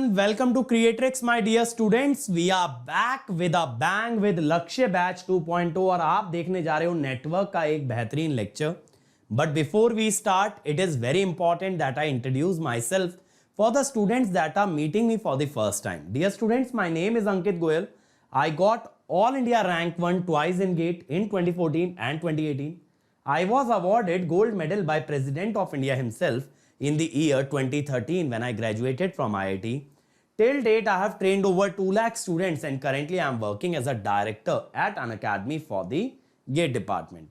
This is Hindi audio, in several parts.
everyone, welcome to Creatrix my dear students. We are back with a bang with लक्ष्य बैच 2.0 और आप देखने जा रहे हो नेटवर्क का एक बेहतरीन lecture. But before we start, it is very important that I introduce myself for the students that are meeting me for the first time. Dear students, my name is Ankit Goyal. I got All India Rank 1 twice in GATE in 2014 and 2018. I was awarded gold medal by President of India himself in the year 2013 when I graduated from IIT. Till date, I have trained over 2 lakh students and currently I am working as a director at an academy for the GATE department.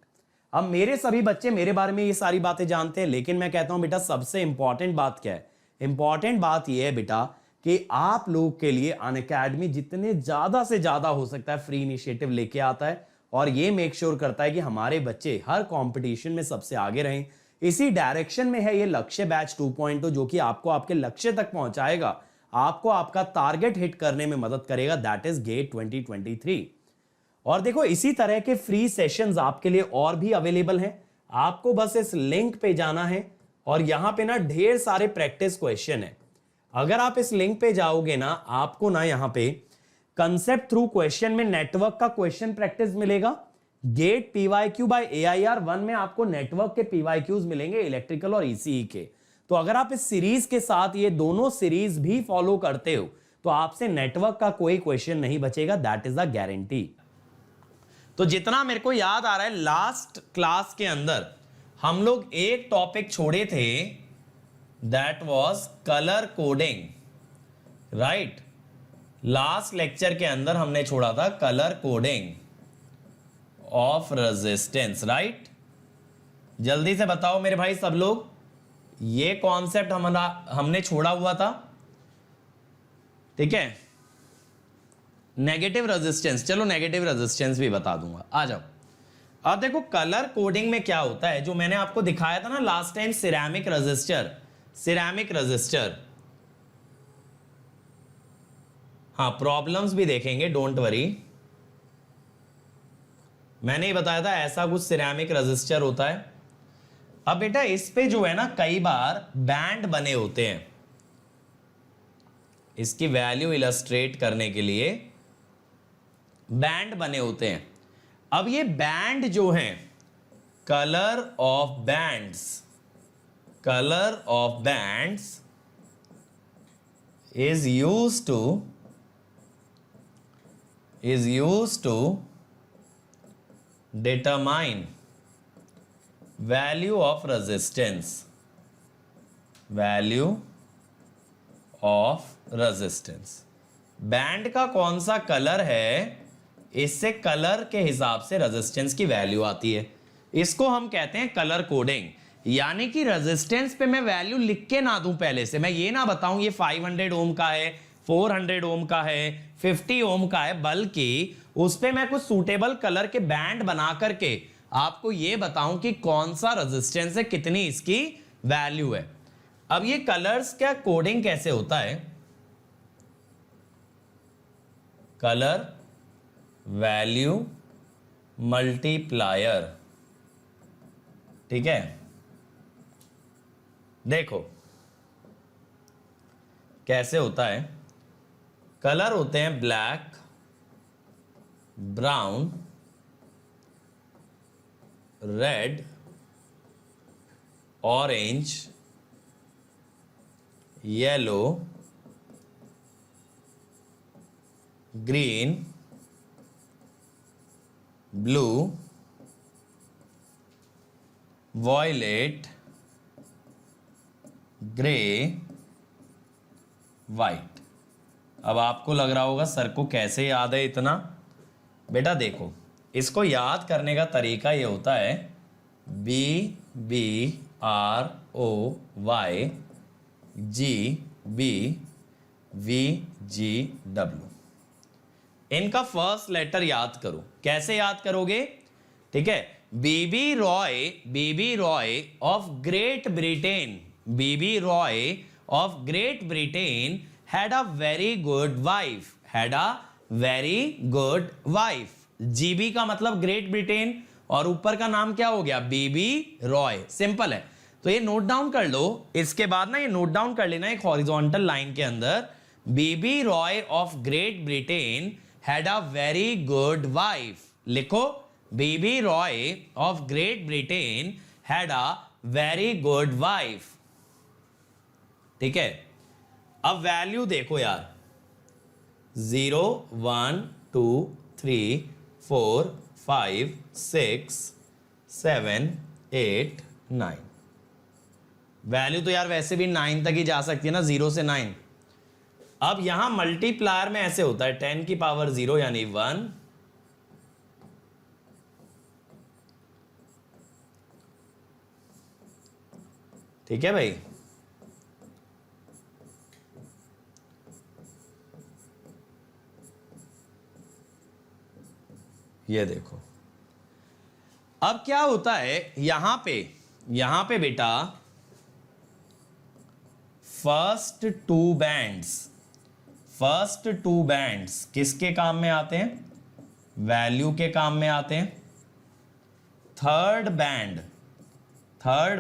अब मेरे सभी बच्चे मेरे बारे में ये सारी बातें जानते हैं, लेकिन मैं कहता हूं बेटा सबसे इंपॉर्टेंट बात क्या है? इंपॉर्टेंट बात यह है बेटा कि आप लोग के लिए अनअकैडमी जितने ज्यादा से ज्यादा हो सकता है फ्री इनिशिएटिव लेके आता है और ये मेक श्योर करता है कि हमारे बच्चे हर कंपटीशन में सबसे आगे रहें. इसी डायरेक्शन में है ये लक्ष्य बैच 2.0 जो कि आपको आपके लक्ष्य तक पहुंचाएगा, आपको आपका टारगेट हिट करने में मदद करेगा, दैट इज गेट 2023. और देखो इसी तरह के फ्री सेशंस आपके लिए और भी अवेलेबल हैं. आपको बस इस लिंक पे जाना है और यहां पे ना ढेर सारे प्रैक्टिस क्वेश्चन है. अगर आप इस लिंक पे जाओगे ना, आपको ना यहां पे कंसेप्ट थ्रू क्वेश्चन में नेटवर्क का क्वेश्चन प्रैक्टिस मिलेगा. गेट PYQ बाय AIR 1 में आपको नेटवर्क के PYQs मिलेंगे इलेक्ट्रिकल और ECE के. तो अगर आप इस सीरीज के साथ ये दोनों सीरीज भी फॉलो करते हो तो आपसे नेटवर्क का कोई क्वेश्चन नहीं बचेगा, दैट इज अ गारंटी. तो जितना मेरे को याद आ रहा है लास्ट क्लास के अंदर हम लोग एक टॉपिक छोड़े थे, that was colour coding, right. Last lecture के अंदर हमने छोड़ा था colour coding of resistance, right. जल्दी से बताओ मेरे भाई सब लोग, ये कॉन्सेप्ट हमने छोड़ा हुआ था, ठीक है. नेगेटिव रेजिस्टेंस, चलो नेगेटिव रेजिस्टेंस भी बता दूंगा, आ जाओ. अब देखो कलर कोडिंग में क्या होता है, जो मैंने आपको दिखाया था ना लास्ट टाइम, सिरेमिक रजिस्टर. हाँ, प्रॉब्लम्स भी देखेंगे, डोंट वरी. मैंने ही बताया था ऐसा कुछ सिरेमिक रजिस्टर होता है. अब बेटा इस पे जो है ना कई बार बैंड बने होते हैं, इसकी वैल्यू इलस्ट्रेट करने के लिए बैंड बने होते हैं. अब ये बैंड जो हैं, colour of bands is used to determine value of resistance. Band का कौन सा कलर है, इससे कलर के हिसाब से रेजिस्टेंस की वैल्यू आती है. इसको हम कहते हैं कलर कोडिंग. यानी कि रेजिस्टेंस पे मैं वैल्यू लिख के ना दूं, पहले से मैं ये ना बताऊं ये 500 ओम का है, 400 ओम का है, 50 ओम का है, बल्कि उस पे मैं कुछ सूटेबल कलर के बैंड बना करके आपको ये बताऊं कि कौन सा रेजिस्टेंस है, कितनी इसकी वैल्यू है. अब ये कलर्स का कोडिंग कैसे होता है, कलर वैल्यू मल्टीप्लायर, ठीक है. देखो कैसे होता है. कलर होते हैं black, brown, red, orange, yellow, green, blue, violet, grey, white. अब आपको लग रहा होगा सर को कैसे याद है इतना. बेटा देखो इसको याद करने का तरीका ये होता है BBROY GBVGW. इनका फर्स्ट लेटर याद करो. कैसे याद करोगे, ठीक है. BB Roy of Great Britain had a very good wife. GB का मतलब ग्रेट ब्रिटेन और ऊपर का नाम क्या हो गया, बीबी रॉय. सिंपल है. तो ये नोट डाउन कर लो. इसके बाद ना ये नोट डाउन कर लेना एक हॉरिजॉन्टल लाइन के अंदर BB Roy of Great Britain had a very good wife. लिखो, BB Roy of Great Britain had a very good wife. ठीक है, अब वैल्यू देखो यार, 0 1 2 3 4 5 6 7 8 9। वैल्यू तो यार वैसे भी 9 तक ही जा सकती है ना, 0 से 9। अब यहां मल्टीप्लायर में ऐसे होता है 10 की पावर 0 यानी 1, ठीक है भाई। ये देखो, अब क्या होता है यहां पे बेटा फर्स्ट टू बैंड्स किसके काम में आते हैं? वैल्यू के काम में आते हैं। थर्ड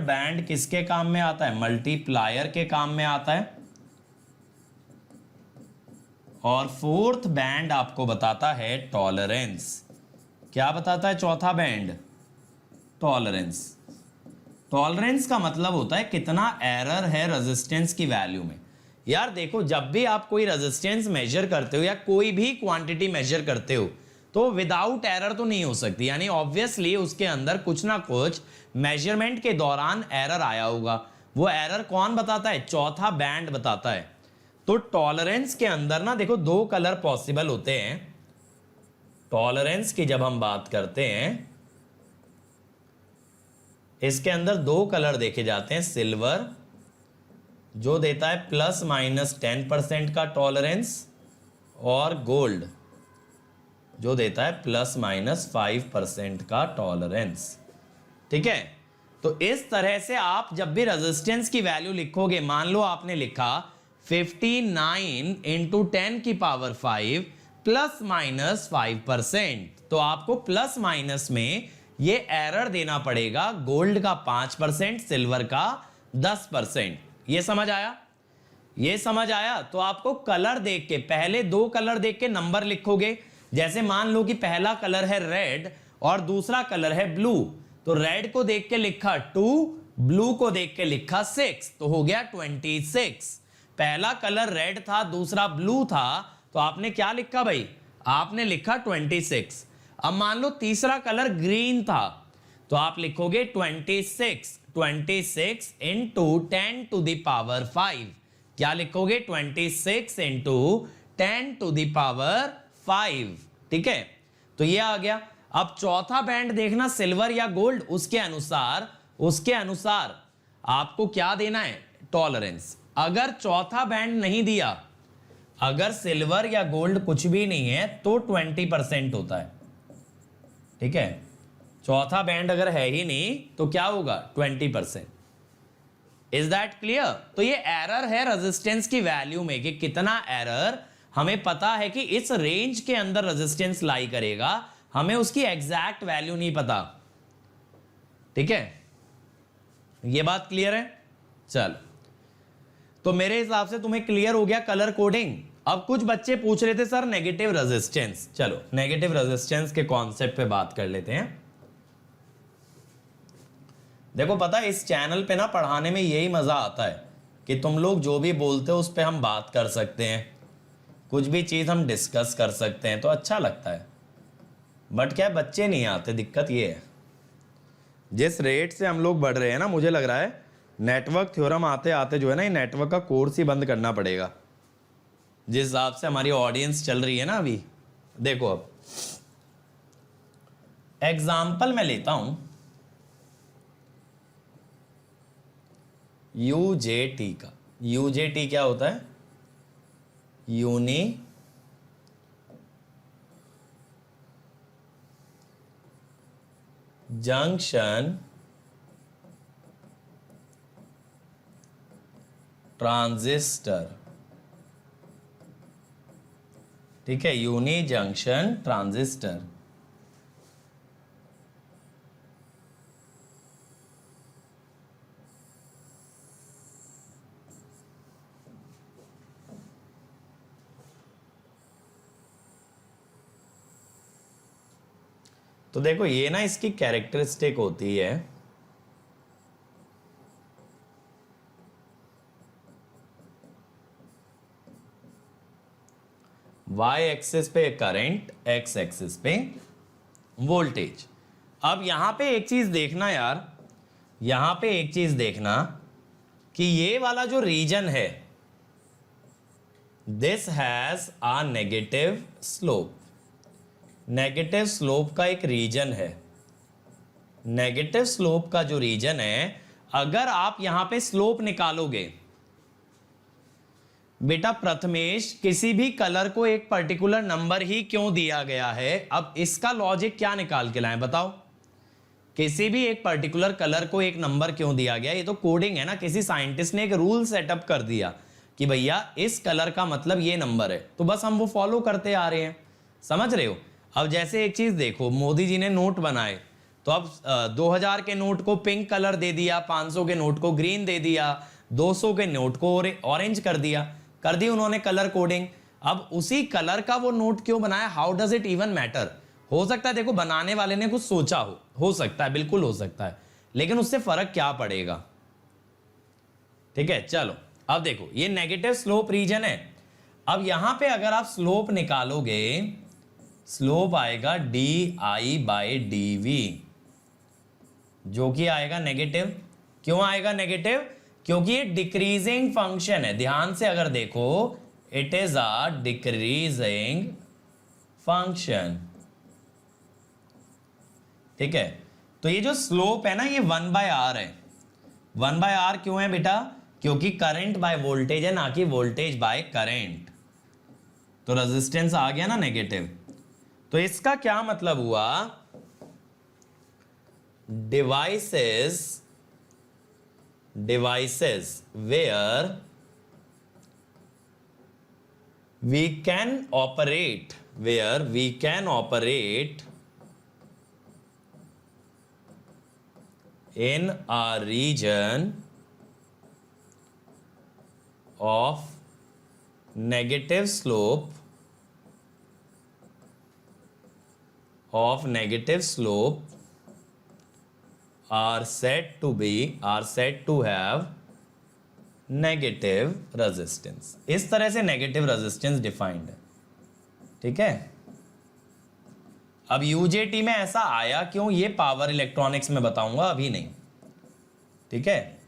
बैंड किसके काम में आता है? मल्टीप्लायर के काम में आता है। और फोर्थ बैंड आपको बताता है टॉलरेंस। क्या बताता है चौथा बैंड? टॉलरेंस। टॉलरेंस का मतलब होता है कितना एरर है रेजिस्टेंस की वैल्यू में। यार देखो, जब भी आप कोई रेजिस्टेंस मेजर करते हो या कोई भी क्वांटिटी मेजर करते हो तो विदाउट एरर तो नहीं हो सकती, यानी ऑब्वियसली उसके अंदर कुछ ना कुछ मेजरमेंट के दौरान एरर आया होगा। वो एरर कौन बताता है? चौथा बैंड बताता है। तो टॉलरेंस के अंदर ना देखो, दो कलर पॉसिबल होते हैं। टॉलरेंस की जब हम बात करते हैं, इसके अंदर दो कलर देखे जाते हैं। सिल्वर जो देता है ±10% का टॉलरेंस, और गोल्ड जो देता है ±5% का टॉलरेंस। ठीक है, तो इस तरह से आप जब भी रेजिस्टेंस की वैल्यू लिखोगे, मान लो आपने लिखा 59 × 10 की पावर 5 ±5%, तो आपको प्लस माइनस में ये एरर देना पड़ेगा। गोल्ड का 5%, सिल्वर का 10%। ये समझ आया? ये समझ आया? तो आपको कलर देख के, पहले दो कलर देख के नंबर लिखोगे। जैसे मान लो कि पहला कलर है रेड और दूसरा कलर है ब्लू, तो रेड को देख के लिखा 2, ब्लू को देख के लिखा 6, तो हो गया 26। पहला कलर रेड था, दूसरा ब्लू था, तो आपने क्या लिखा भाई? आपने लिखा 26। अब मान लो तीसरा कलर ग्रीन था, तो आप लिखोगे 26 × 10⁵ क्या लिखोगे? 26 × 10⁵ ठीक है, तो ये आ गया। अब चौथा बैंड देखना, सिल्वर या गोल्ड, उसके अनुसार आपको क्या देना है? टॉलरेंस। अगर चौथा बैंड नहीं दिया, अगर सिल्वर या गोल्ड कुछ भी नहीं है, तो 20% होता है। ठीक है, चौथा बैंड अगर है ही नहीं तो क्या होगा? 20%। Is that clear? तो ये एरर है रेजिस्टेंस की वैल्यू में, कि कितना एरर हमें पता है कि इस रेंज के अंदर रेजिस्टेंस लाई करेगा, हमें उसकी एग्जैक्ट वैल्यू नहीं पता। ठीक है, ये बात क्लियर है? चल, तो मेरे हिसाब से तुम्हें क्लियर हो गया कलर कोडिंग। अब कुछ बच्चे पूछ रहे थे सर नेगेटिव रेजिस्टेंस, चलो नेगेटिव रेजिस्टेंस के कॉन्सेप्ट पे बात कर लेते हैं। देखो, पता है इस चैनल पे ना पढ़ाने में यही मजा आता है कि तुम लोग जो भी बोलते हो उस पे हम बात कर सकते हैं, कुछ भी चीज हम डिस्कस कर सकते हैं, तो अच्छा लगता है। बट क्या बच्चे नहीं आते, दिक्कत ये है। जिस रेट से हम लोग बढ़ रहे हैं ना, मुझे लग रहा है नेटवर्क थ्योरम आते आते जो है ना, ये नेटवर्क का कोर्स ही बंद करना पड़ेगा। जिस हिसाब से हमारी ऑडियंस चल रही है ना अभी। देखो, अब एग्जाम्पल मैं लेता हूं UJT का। UJT क्या होता है? Uni junction transistor. ठीक है, यूनि जंक्शन ट्रांजिस्टर। तो देखो ये ना इसकी कैरेक्टरिस्टिक होती है, वाई एक्सिस पे करंट, एक्स एक्सिस पे वोल्टेज। अब यहां पे एक चीज देखना यार, यहां पे एक चीज देखना कि ये वाला जो रीजन है, this has a negative slope. Negative slope का एक रीजन है। नेगेटिव स्लोप का जो रीजन है, अगर आप यहां पे स्लोप निकालोगे बेटा प्रथमेश, किसी भी कलर को एक पर्टिकुलर नंबर ही क्यों दिया गया है, अब इसका लॉजिक क्या निकाल के लाएं बताओ। किसी भी एक पर्टिकुलर कलर को एक नंबर क्यों दिया गया, ये तो कोडिंग है ना, किसी साइंटिस्ट ने एक रूल सेटअप कर दिया कि भैया इस कलर का मतलब ये नंबर है, तो बस हम वो फॉलो करते आ रहे हैं, समझ रहे हो। अब जैसे एक चीज देखो, मोदी जी ने नोट बनाए, तो अब 2000 के नोट को पिंक कलर दे दिया, 500 के नोट को ग्रीन दे दिया, 200 के नोट को ऑरेंज कर दी उन्होंने कलर कोडिंग। अब उसी कलर का वो नोट क्यों बनाया, how does it even matter. हो सकता है देखो बनाने वाले ने कुछ सोचा हो सकता है, बिल्कुल हो सकता है, लेकिन उससे फर्क क्या पड़ेगा। ठीक है, चलो अब देखो ये नेगेटिव स्लोप रीजन है। अब यहां पे अगर आप स्लोप निकालोगे, स्लोप आएगा di/dv, जो कि आएगा नेगेटिव। क्यों आएगा नेगेटिव, क्योंकि ये डिक्रीजिंग फंक्शन है। ध्यान से अगर देखो, it is a decreasing function. ठीक है, तो ये जो स्लोप है ना, ये 1/r है। 1/r क्यों है बेटा, क्योंकि करंट बाय वोल्टेज है, ना कि वोल्टेज बाय करंट। तो रेजिस्टेंस आ गया ना नेगेटिव। तो इसका क्या मतलब हुआ, devices where we can operate in a region of negative slope are said to have negative resistance। इस तरह से नेगेटिव रेजिस्टेंस डिफाइंड है। ठीक है, अब यूजेटी में ऐसा आया क्यों, ये पावर इलेक्ट्रॉनिक्स में बताऊंगा, अभी नहीं। ठीक है,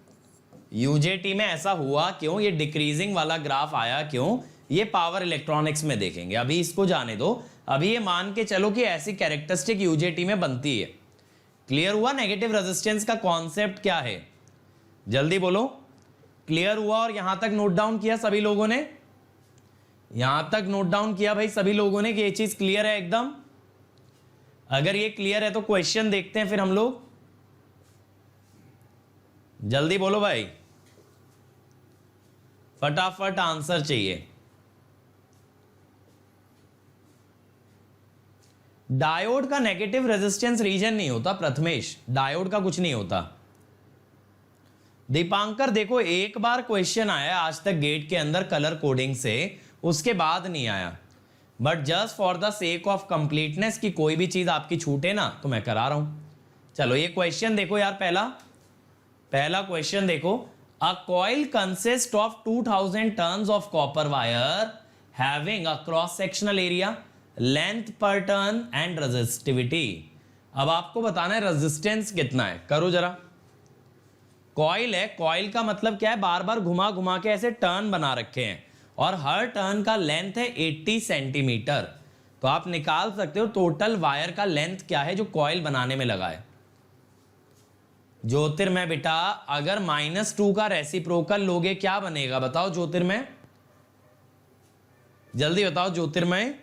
यूजेटी में ऐसा हुआ क्यों, ये डिक्रीजिंग वाला ग्राफ आया क्यों, ये पावर इलेक्ट्रॉनिक्स में देखेंगे, अभी इसको जाने दो। अभी ये मान के चलो कि ऐसी कैरेक्टरिस्टिक यूजेटी में बनती है। क्लियर हुआ नेगेटिव रेजिस्टेंस का कॉन्सेप्ट क्या है, जल्दी बोलो। क्लियर हुआ, और यहां तक नोट डाउन किया सभी लोगों ने, यहां तक नोट डाउन किया भाई सभी लोगों ने कि ये चीज क्लियर है एकदम। अगर ये क्लियर है तो क्वेश्चन देखते हैं फिर हम लोग, जल्दी बोलो भाई, फटाफट आंसर चाहिए। डायोड का नेगेटिव रेजिस्टेंस रीजन नहीं होता प्रथमेश, डायोड का कुछ नहीं होता। दीपांकर देखो एक बार क्वेश्चन आया आज तक गेट के अंदर कलर कोडिंग से, उसके बाद नहीं आया, but just for the sake of completeness की कोई भी चीज आपकी छूटे ना, तो मैं करा रहा हूं। चलो ये क्वेश्चन देखो यार, पहला क्वेश्चन देखो। A coil consist of 2000 turns of copper wire having a cross sectional area, length पर टर्न एंड रेजिस्टिविटी। अब आपको बताना है रेजिस्टेंस कितना है, करो जरा। कॉइल है, कॉइल का मतलब क्या है, बार बार घुमा घुमा के ऐसे टर्न बना रखे हैं, और हर टर्न का लेंथ है 80 सेंटीमीटर। तो आप निकाल सकते हो टोटल वायर का लेंथ क्या है जो कॉइल बनाने में लगा है। ज्योतिर्मय बेटा, अगर -2 का रेसिप्रोकल लोगे क्या बनेगा बताओ ज्योतिर्मय, जल्दी बताओ ज्योतिर्मय।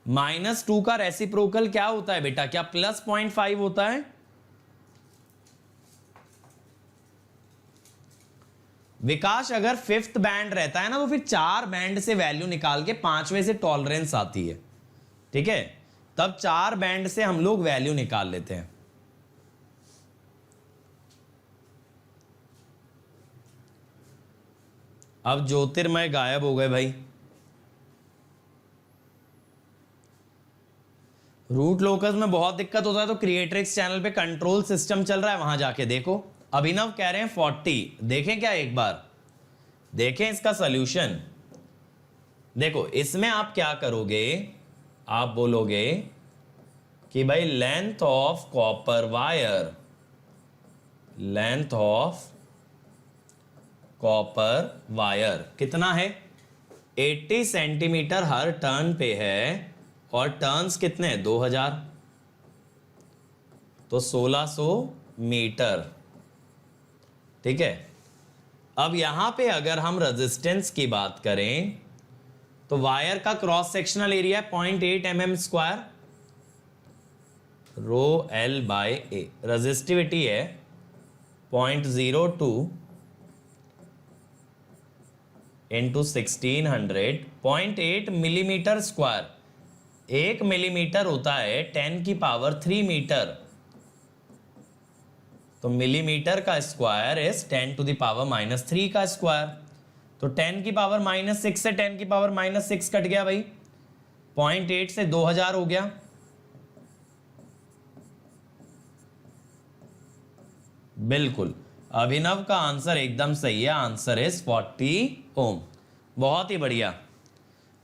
-2 का रेसिप्रोकल क्या होता है बेटा, क्या +0.5 होता है। विकास अगर 5th बैंड रहता है ना, तो फिर 4 बैंड से वैल्यू निकाल के 5वें से टॉलरेंस आती है। ठीक है, तब 4 बैंड से हम लोग वैल्यू निकाल लेते हैं। अब ज्योतिर्मय गायब हो गए भाई। रूट लोकस में बहुत दिक्कत होता है तो क्रिएट्रिक्स चैनल पे कंट्रोल सिस्टम चल रहा है, वहां जाके देखो। अभिनव कह रहे हैं 40, देखें क्या एक बार, देखें इसका सॉल्यूशन। देखो इसमें आप क्या करोगे, आप बोलोगे कि भाई length of copper wire, length of copper wire कितना है, 80 सेंटीमीटर हर टर्न पे है, और टर्न्स कितने हैं 2000, तो 1600 मीटर। ठीक है, अब यहां पे अगर हम रेजिस्टेंस की बात करें तो वायर का cross sectional area 0.8 mm square, rho L by A, resistivity है 0.02 इंटू 1600, 0.8 मिलीमीटर स्क्वायर, 1 मिलीमीटर होता है 10 की पावर 3 मीटर, तो मिलीमीटर का square is 10 to the power -3 का स्क्वायर, तो 10 की पावर -6 से 10 की पावर -6 कट गया भाई, 0.8 से 2000 हो गया। बिल्कुल, अभिनव का आंसर एकदम सही है, आंसर इज 40 ओम। बहुत ही बढ़िया,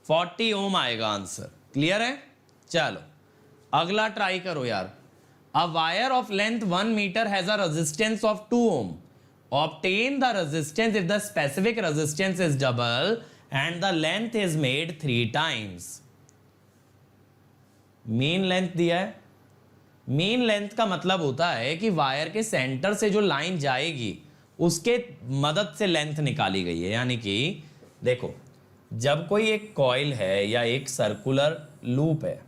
40 ओम आएगा आंसर। क्लियर है? चलो अगला ट्राई करो यार। A wire of length 1 metre has a resistance of 2 ohm, obtain the resistance if the specific resistance is double and the length is made 3 times। Mean length दिया है, मीन लेंथ का मतलब होता है कि वायर के सेंटर से जो लाइन जाएगी उसके मदद से लेंथ निकाली गई है। यानी कि देखो, जब कोई एक कॉइल है या एक सर्कुलर लूप है,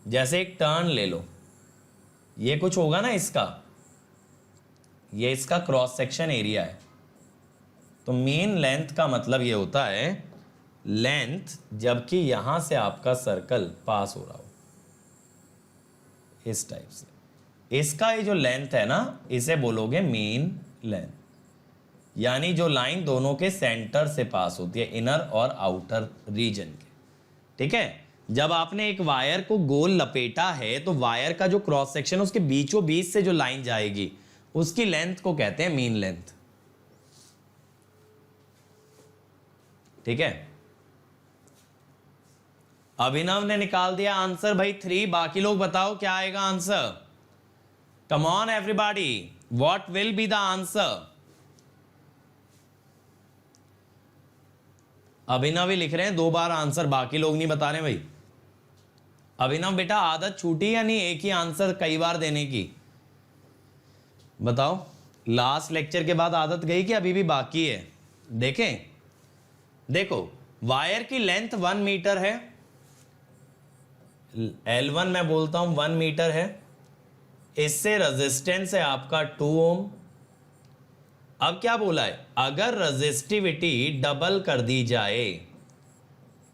जैसे एक टर्न ले लो, ये कुछ होगा ना इसका, ये इसका क्रॉस सेक्शन एरिया है, तो मीन लेंथ का मतलब ये होता है लेंथ जबकि यहां से आपका सर्कल पास हो रहा हो, इस टाइप से, इसका ये जो लेंथ है ना, इसे बोलोगे मीन लेंथ। यानी जो लाइन दोनों के सेंटर से पास होती है, इनर और आउटर रीजन के। ठीक है, जब आपने एक वायर को गोल लपेटा है तो वायर का जो क्रॉस सेक्शन है उसके बीचों बीच से जो लाइन जाएगी उसकी लेंथ को कहते हैं मीन लेंथ। ठीक है, अभिनव ने निकाल दिया आंसर भाई 3। बाकी लोग बताओ क्या आएगा answer. Come on everybody, what will be the answer. Abhinav ही लिख रहे हैं 2 बार आंसर, बाकी लोग नहीं बता रहे भाई। अभिनव बेटा आदत छूटी या नहीं एक ही आंसर कई बार देने की, बताओ। लास्ट लेक्चर के बाद आदत गई कि अभी भी बाकी है। देखें, देखो वायर की लेंथ 1 मीटर है, L1 मैं बोलता हूं 1 मीटर है, इससे रेजिस्टेंस है आपका 2 ओम। अब क्या बोला है, अगर रेजिस्टिविटी डबल कर दी जाए,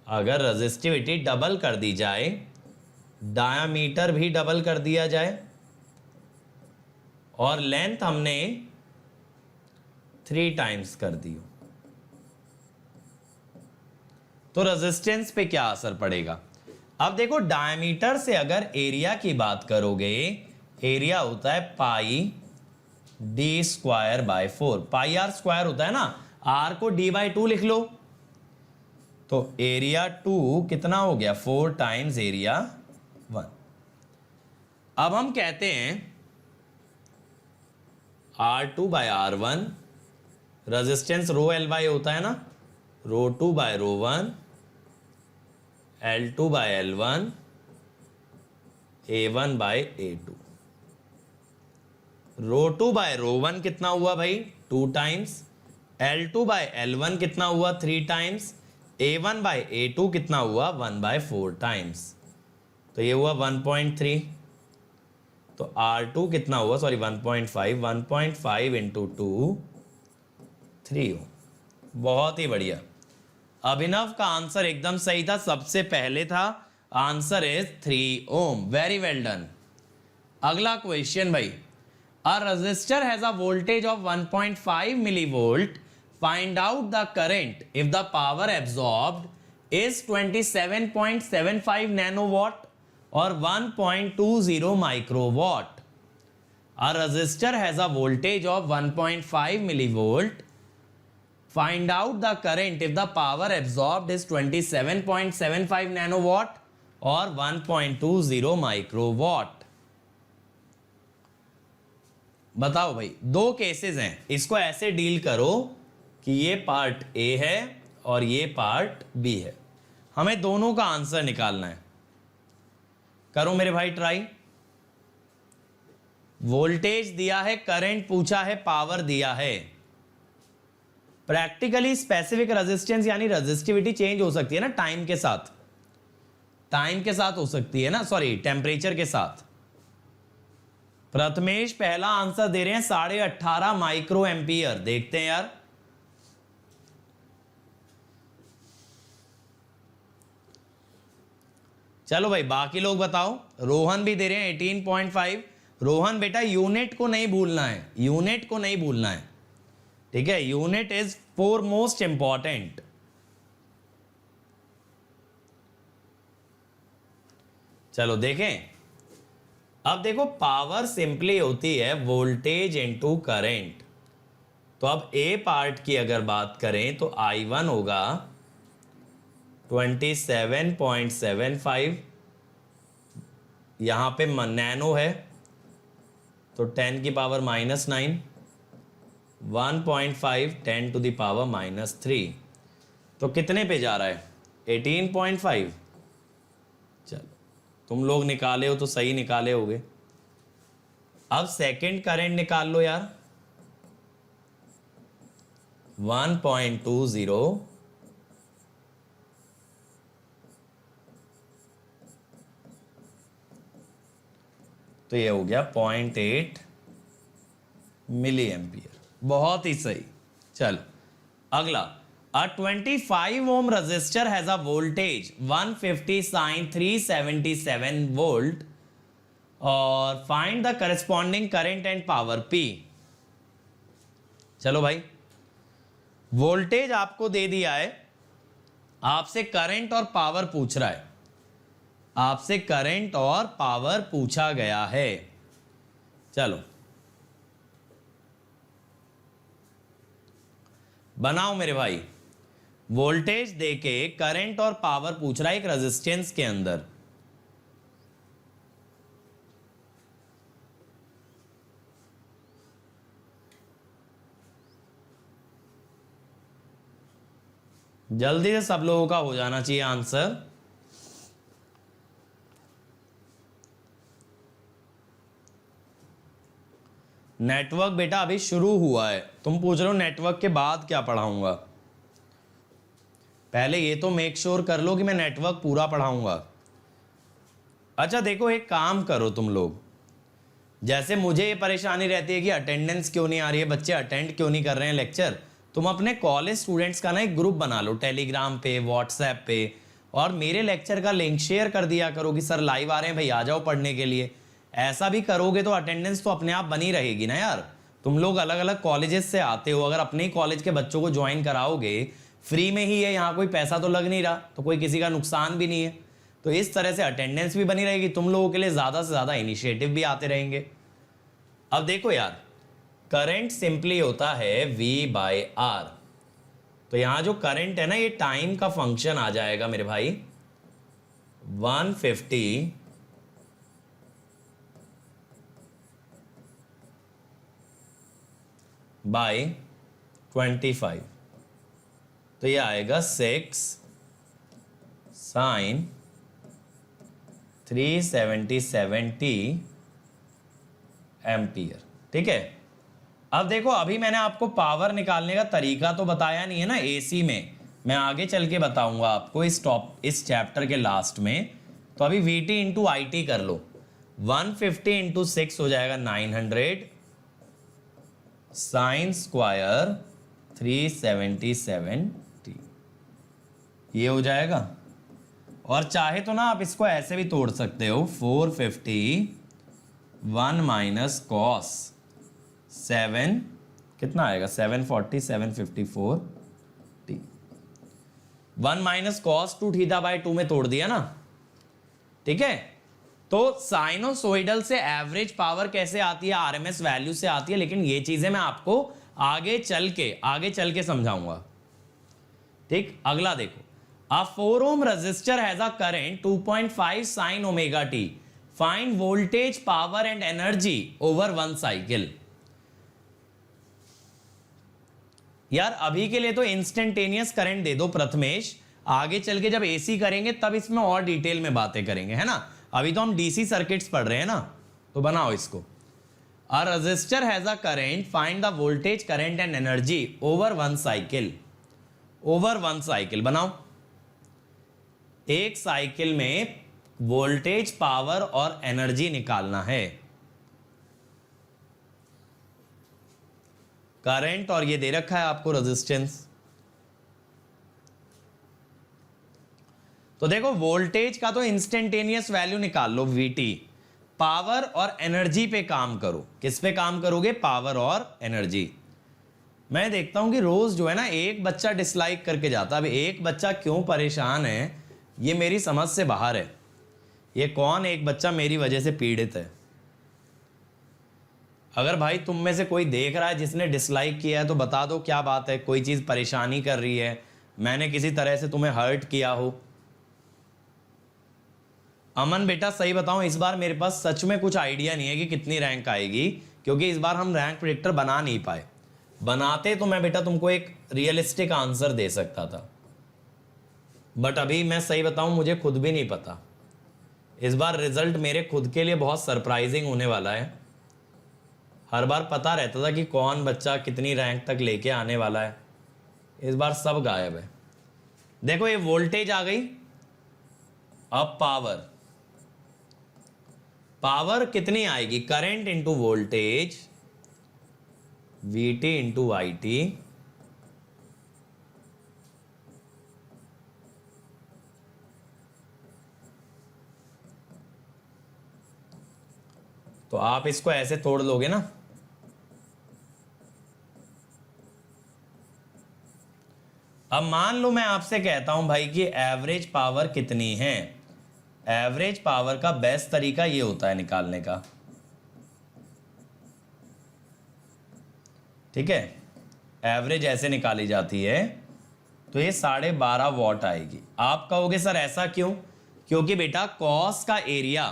अगर रेजिस्टिविटी डबल कर दी जाए, डायामीटर भी डबल कर दिया जाए, और लेंथ हमने 3 टाइम्स कर दी, तो रेजिस्टेंस पे क्या असर पड़ेगा। अब देखो, डायमीटर से अगर एरिया की बात करोगे, एरिया होता है pi D square by 4, pi R square होता है ना, आर को डी बाई 2 लिख लो, तो एरिया 2 कितना हो गया 4 टाइम्स एरिया 1। अब हम कहते हैं R2 by R1, resistance rho L by होता है ना, rho 2 by rho 1, L2 by L1, A1 by A2। Rho 2 by rho 1 कितना हुआ भाई 2 टाइम्स, L2 बाय L1 कितना हुआ 3 टाइम्स, A1 बाय A2 कितना हुआ 1 बाय 4 टाइम्स, तो ये हुआ 1.3। तो R2 कितना हुआ, सॉरी 1.5, 1.5 इंटू 2 3 हो। बहुत ही बढ़िया, अभिनव का आंसर एकदम सही था, सबसे पहले था, answer is 3 ohm. Very well done. अगला क्वेश्चन भाई, a resistor has a voltage of 1.5 millivolt, find out the current if the power absorbed is 27.75 nanowatt और 1.20 microwatt. A resistor has a voltage of 1.5 millivolt. Find out the current if the power absorbed is 27.75 nanowatt और 1.20 माइक्रोवॉट। बताओ भाई, दो केसेस हैं, इसको ऐसे डील करो कि ये पार्ट ए है और ये पार्ट बी है। हमें दोनों का आंसर निकालना है। करो मेरे भाई ट्राई। वोल्टेज दिया है, करंट पूछा है, पावर दिया है। प्रैक्टिकली स्पेसिफिक रेजिस्टेंस यानी रेजिस्टिविटी चेंज हो सकती है ना टाइम के साथ, टाइम के साथ हो सकती है ना, सॉरी टेम्परेचर के साथ। प्रथमेश पहला आंसर दे रहे हैं 18.5 माइक्रो एम्पियर। देखते हैं यार, चलो भाई बाकी लोग बताओ। रोहन भी दे रहे हैं 18.5। रोहन बेटा यूनिट को नहीं भूलना है, यूनिट को नहीं भूलना है, ठीक है, unit is four most important. चलो देखें, अब देखो पावर सिंपली होती है वोल्टेज इनटू करंट। तो अब ए पार्ट की अगर बात करें तो I1 होगा 27.75, यहां पे नैनो है तो 10 की पावर -9, 1.5 10 टू द पावर -3, तो कितने पे जा रहा है 18.5। चलो तुम लोग निकाले हो तो सही निकाले होगे। अब सेकंड करंट निकाल लो यार, 1.20 तो ये हो गया 0.8 मिली एम्पियर। बहुत ही सही। चलो अगला, a 25 ohm resistor has a voltage 150 sin 377 volt और find the corresponding current and power P। चलो भाई, वोल्टेज आपको दे दिया है, आपसे करंट और पावर पूछ रहा है, आपसे करंट और पावर पूछा गया है। चलो बनाओ मेरे भाई, वोल्टेज देके करंट और पावर पूछ रहा है एक रेजिस्टेंस के अंदर। जल्दी से सब लोगों का हो जाना चाहिए आंसर। नेटवर्क बेटा अभी शुरू हुआ है, तुम पूछ रहे हो नेटवर्क के बाद क्या पढ़ाऊंगा। पहले ये तो मेक श्योर कर लो कि मैं नेटवर्क पूरा पढ़ाऊंगा। अच्छा देखो, एक काम करो तुम लोग, जैसे मुझे ये परेशानी रहती है कि अटेंडेंस क्यों नहीं आ रही है, बच्चे अटेंड क्यों नहीं कर रहे हैं लेक्चर, तुम अपने कॉलेज स्टूडेंट्स का ना एक ग्रुप बना लो टेलीग्राम पे, व्हाट्सएप पे, और मेरे लेक्चर का लिंक शेयर कर दिया करो कि सर लाइव आ रहे हैं भाई, आ जाओ पढ़ने के लिए। ऐसा भी करोगे तो अटेंडेंस तो अपने आप बनी रहेगी ना यार। तुम लोग अलग अलग कॉलेजेस से आते हो, अगर अपने ही कॉलेज के बच्चों को ज्वाइन कराओगे, फ्री में ही है, यहाँ कोई पैसा तो लग नहीं रहा, तो कोई किसी का नुकसान भी नहीं है। तो इस तरह से अटेंडेंस भी बनी रहेगी, तुम लोगों के लिए ज़्यादा से ज़्यादा इनिशिएटिव भी आते रहेंगे। अब देखो यार, करंट सिंपली होता है V/R, तो यहाँ जो करंट है ना, ये टाइम का फंक्शन आ जाएगा मेरे भाई। 150 बाय 25, तो ये आएगा 6 sin 377t एम्पियर। ठीक है, अब देखो, अभी मैंने आपको पावर निकालने का तरीका तो बताया नहीं है ना एसी में, मैं आगे चल के बताऊंगा आपको इस चैप्टर के लास्ट में। तो अभी VT इंटू IT कर लो, 150 इंटू 6 हो जाएगा 900 साइन स्क्वायर 377t, ये हो जाएगा। और चाहे तो ना आप इसको ऐसे भी तोड़ सकते हो, 450 1 माइनस कॉस 7, कितना आएगा 740 754t, 1 minus cos 2 theta by 2 में तोड़ दिया ना, ठीक है। तो साइनोसोइडल से एवरेज पावर कैसे आती है, आरएमएस वैल्यू से आती है, लेकिन ये चीजें मैं आपको आगे चल के समझाऊंगा। ठीक, अगला देखो, a 4 ohm resistor has a current 2.5 sin omega t. Find voltage, power and energy over 1 cycle. यार अभी के लिए तो इंस्टेंटेनियस करंट दे दो प्रथमेश, आगे चल के जब एसी करेंगे तब इसमें और डिटेल में बातें करेंगे, है ना। अभी तो हम डीसी सर्किट्स पढ़ रहे हैं ना, तो बनाओ इसको। A resistor has a current, find the voltage, current and energy over 1 cycle. Over 1 cycle बनाओ। एक साइकिल में वोल्टेज, पावर और एनर्जी निकालना है। करंट और ये दे रखा है आपको रेजिस्टेंस। तो देखो वोल्टेज का तो इंस्टेंटेनियस वैल्यू निकाल लो VT, पावर और एनर्जी पे काम करो। किस पे काम करोगे, पावर और एनर्जी। मैं देखता हूं कि रोज जो है ना एक बच्चा डिसलाइक करके जाता है। अब एक बच्चा क्यों परेशान है ये मेरी समझ से बाहर है। ये कौन एक बच्चा मेरी वजह से पीड़ित है। अगर भाई तुम में से कोई देख रहा है जिसने डिसलाइक किया है तो बता दो क्या बात है, कोई चीज परेशानी कर रही है, मैंने किसी तरह से तुम्हें हर्ट किया हो। अमन बेटा सही बताऊं, इस बार मेरे पास सच में कुछ आइडिया नहीं है कि कितनी रैंक आएगी, क्योंकि इस बार हम रैंक प्रेडिक्टर बना नहीं पाए। बनाते तो मैं बेटा तुमको एक रियलिस्टिक आंसर दे सकता था, बट अभी मैं सही बताऊं मुझे खुद भी नहीं पता। इस बार रिजल्ट मेरे खुद के लिए बहुत सरप्राइजिंग होने वाला है। हर बार पता रहता था कि कौन बच्चा कितनी रैंक तक लेके आने वाला है, इस बार सब गायब है। देखो ये वोल्टेज आ गई, अब पावर। पावर कितनी आएगी, current into voltage, VT into IT, तो आप इसको ऐसे तोड़ लोगे ना। अब मान लो मैं आपसे कहता हूं भाई कि एवरेज पावर कितनी है। एवरेज पावर का बेस्ट तरीका ये होता है निकालने का, ठीक है। एवरेज ऐसे निकाली जाती है, तो ये 12.5 वॉट आएगी। आप कहोगे सर ऐसा क्यों, क्योंकि बेटा कॉस का एरिया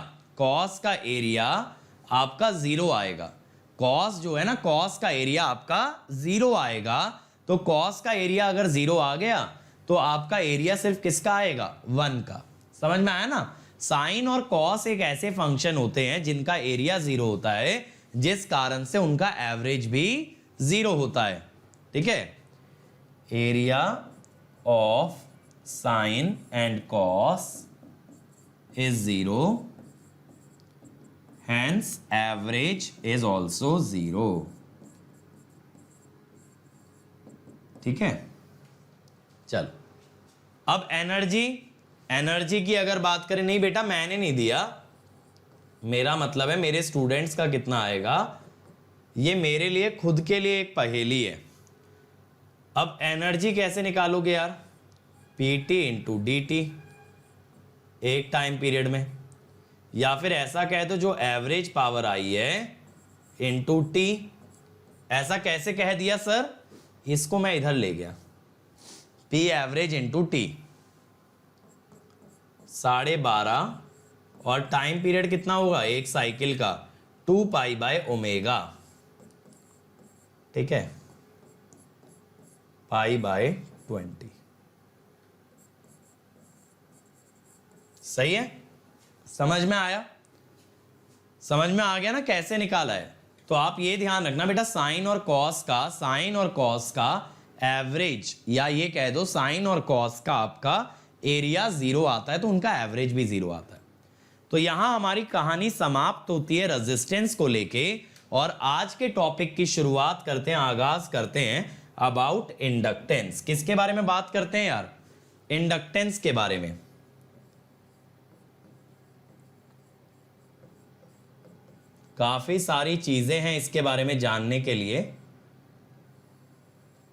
आपका 0 आएगा। कॉस जो है ना, कॉस का एरिया आपका 0 आएगा। तो कॉस का एरिया अगर 0 आ गया तो आपका एरिया सिर्फ किसका आएगा, 1 का। समझ में आया ना। साइन और कॉस एक ऐसे फंक्शन होते हैं जिनका एरिया 0 होता है, जिस कारण से उनका एवरेज भी 0 होता है, ठीक है। Area of sine and cos is 0, hence average is also 0, ठीक है। चलो अब एनर्जी की अगर बात करें, नहीं बेटा मैंने नहीं दिया, मेरा मतलब है मेरे स्टूडेंट्स का कितना आएगा, ये मेरे लिए खुद के लिए एक पहेली है। अब एनर्जी कैसे निकालोगे यार, PT इंटू DT एक टाइम पीरियड में, या फिर ऐसा कह दो जो एवरेज पावर आई है इंटू T। ऐसा कैसे कह दिया सर, इसको मैं इधर ले गया, P एवरेज इंटू T 12.5, और टाइम पीरियड कितना होगा एक साइकिल का, 2 पाई बाय ओमेगा, ठीक है, पाई बाय 20। सही है, समझ में आया, समझ में आ गया ना कैसे निकाला है। तो आप ये ध्यान रखना बेटा, साइन और कॉस का एवरेज, या ये कह दो साइन और कॉस का आपका एरिया 0 आता है तो उनका एवरेज भी 0 आता है। तो यहां हमारी कहानी समाप्त होती है रेजिस्टेंस को लेके, और आज के टॉपिक की शुरुआत करते हैं, आगाज करते हैं अबाउट इंडक्टेंस। किसके बारे में बात करते हैं यार, इंडक्टेंस के बारे में। काफी सारी चीजें हैं इसके बारे में जानने के लिए,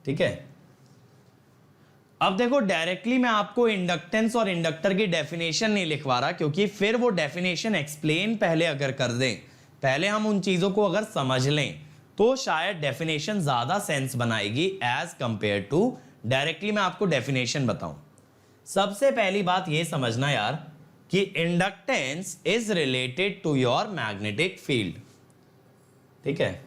ठीक है। अब देखो डायरेक्टली मैं आपको इंडक्टेंस और इंडक्टर की डेफिनेशन नहीं लिखवा रहा, क्योंकि फिर वो डेफिनेशन एक्सप्लेन पहले अगर कर दें, पहले हम उन चीजों को अगर समझ लें तो शायद डेफिनेशन ज्यादा सेंस बनाएगी एज कंपेयर टू डायरेक्टली मैं आपको डेफिनेशन बताऊं। सबसे पहली बात ये समझना यार कि inductance is related to your magnetic field, ठीक है।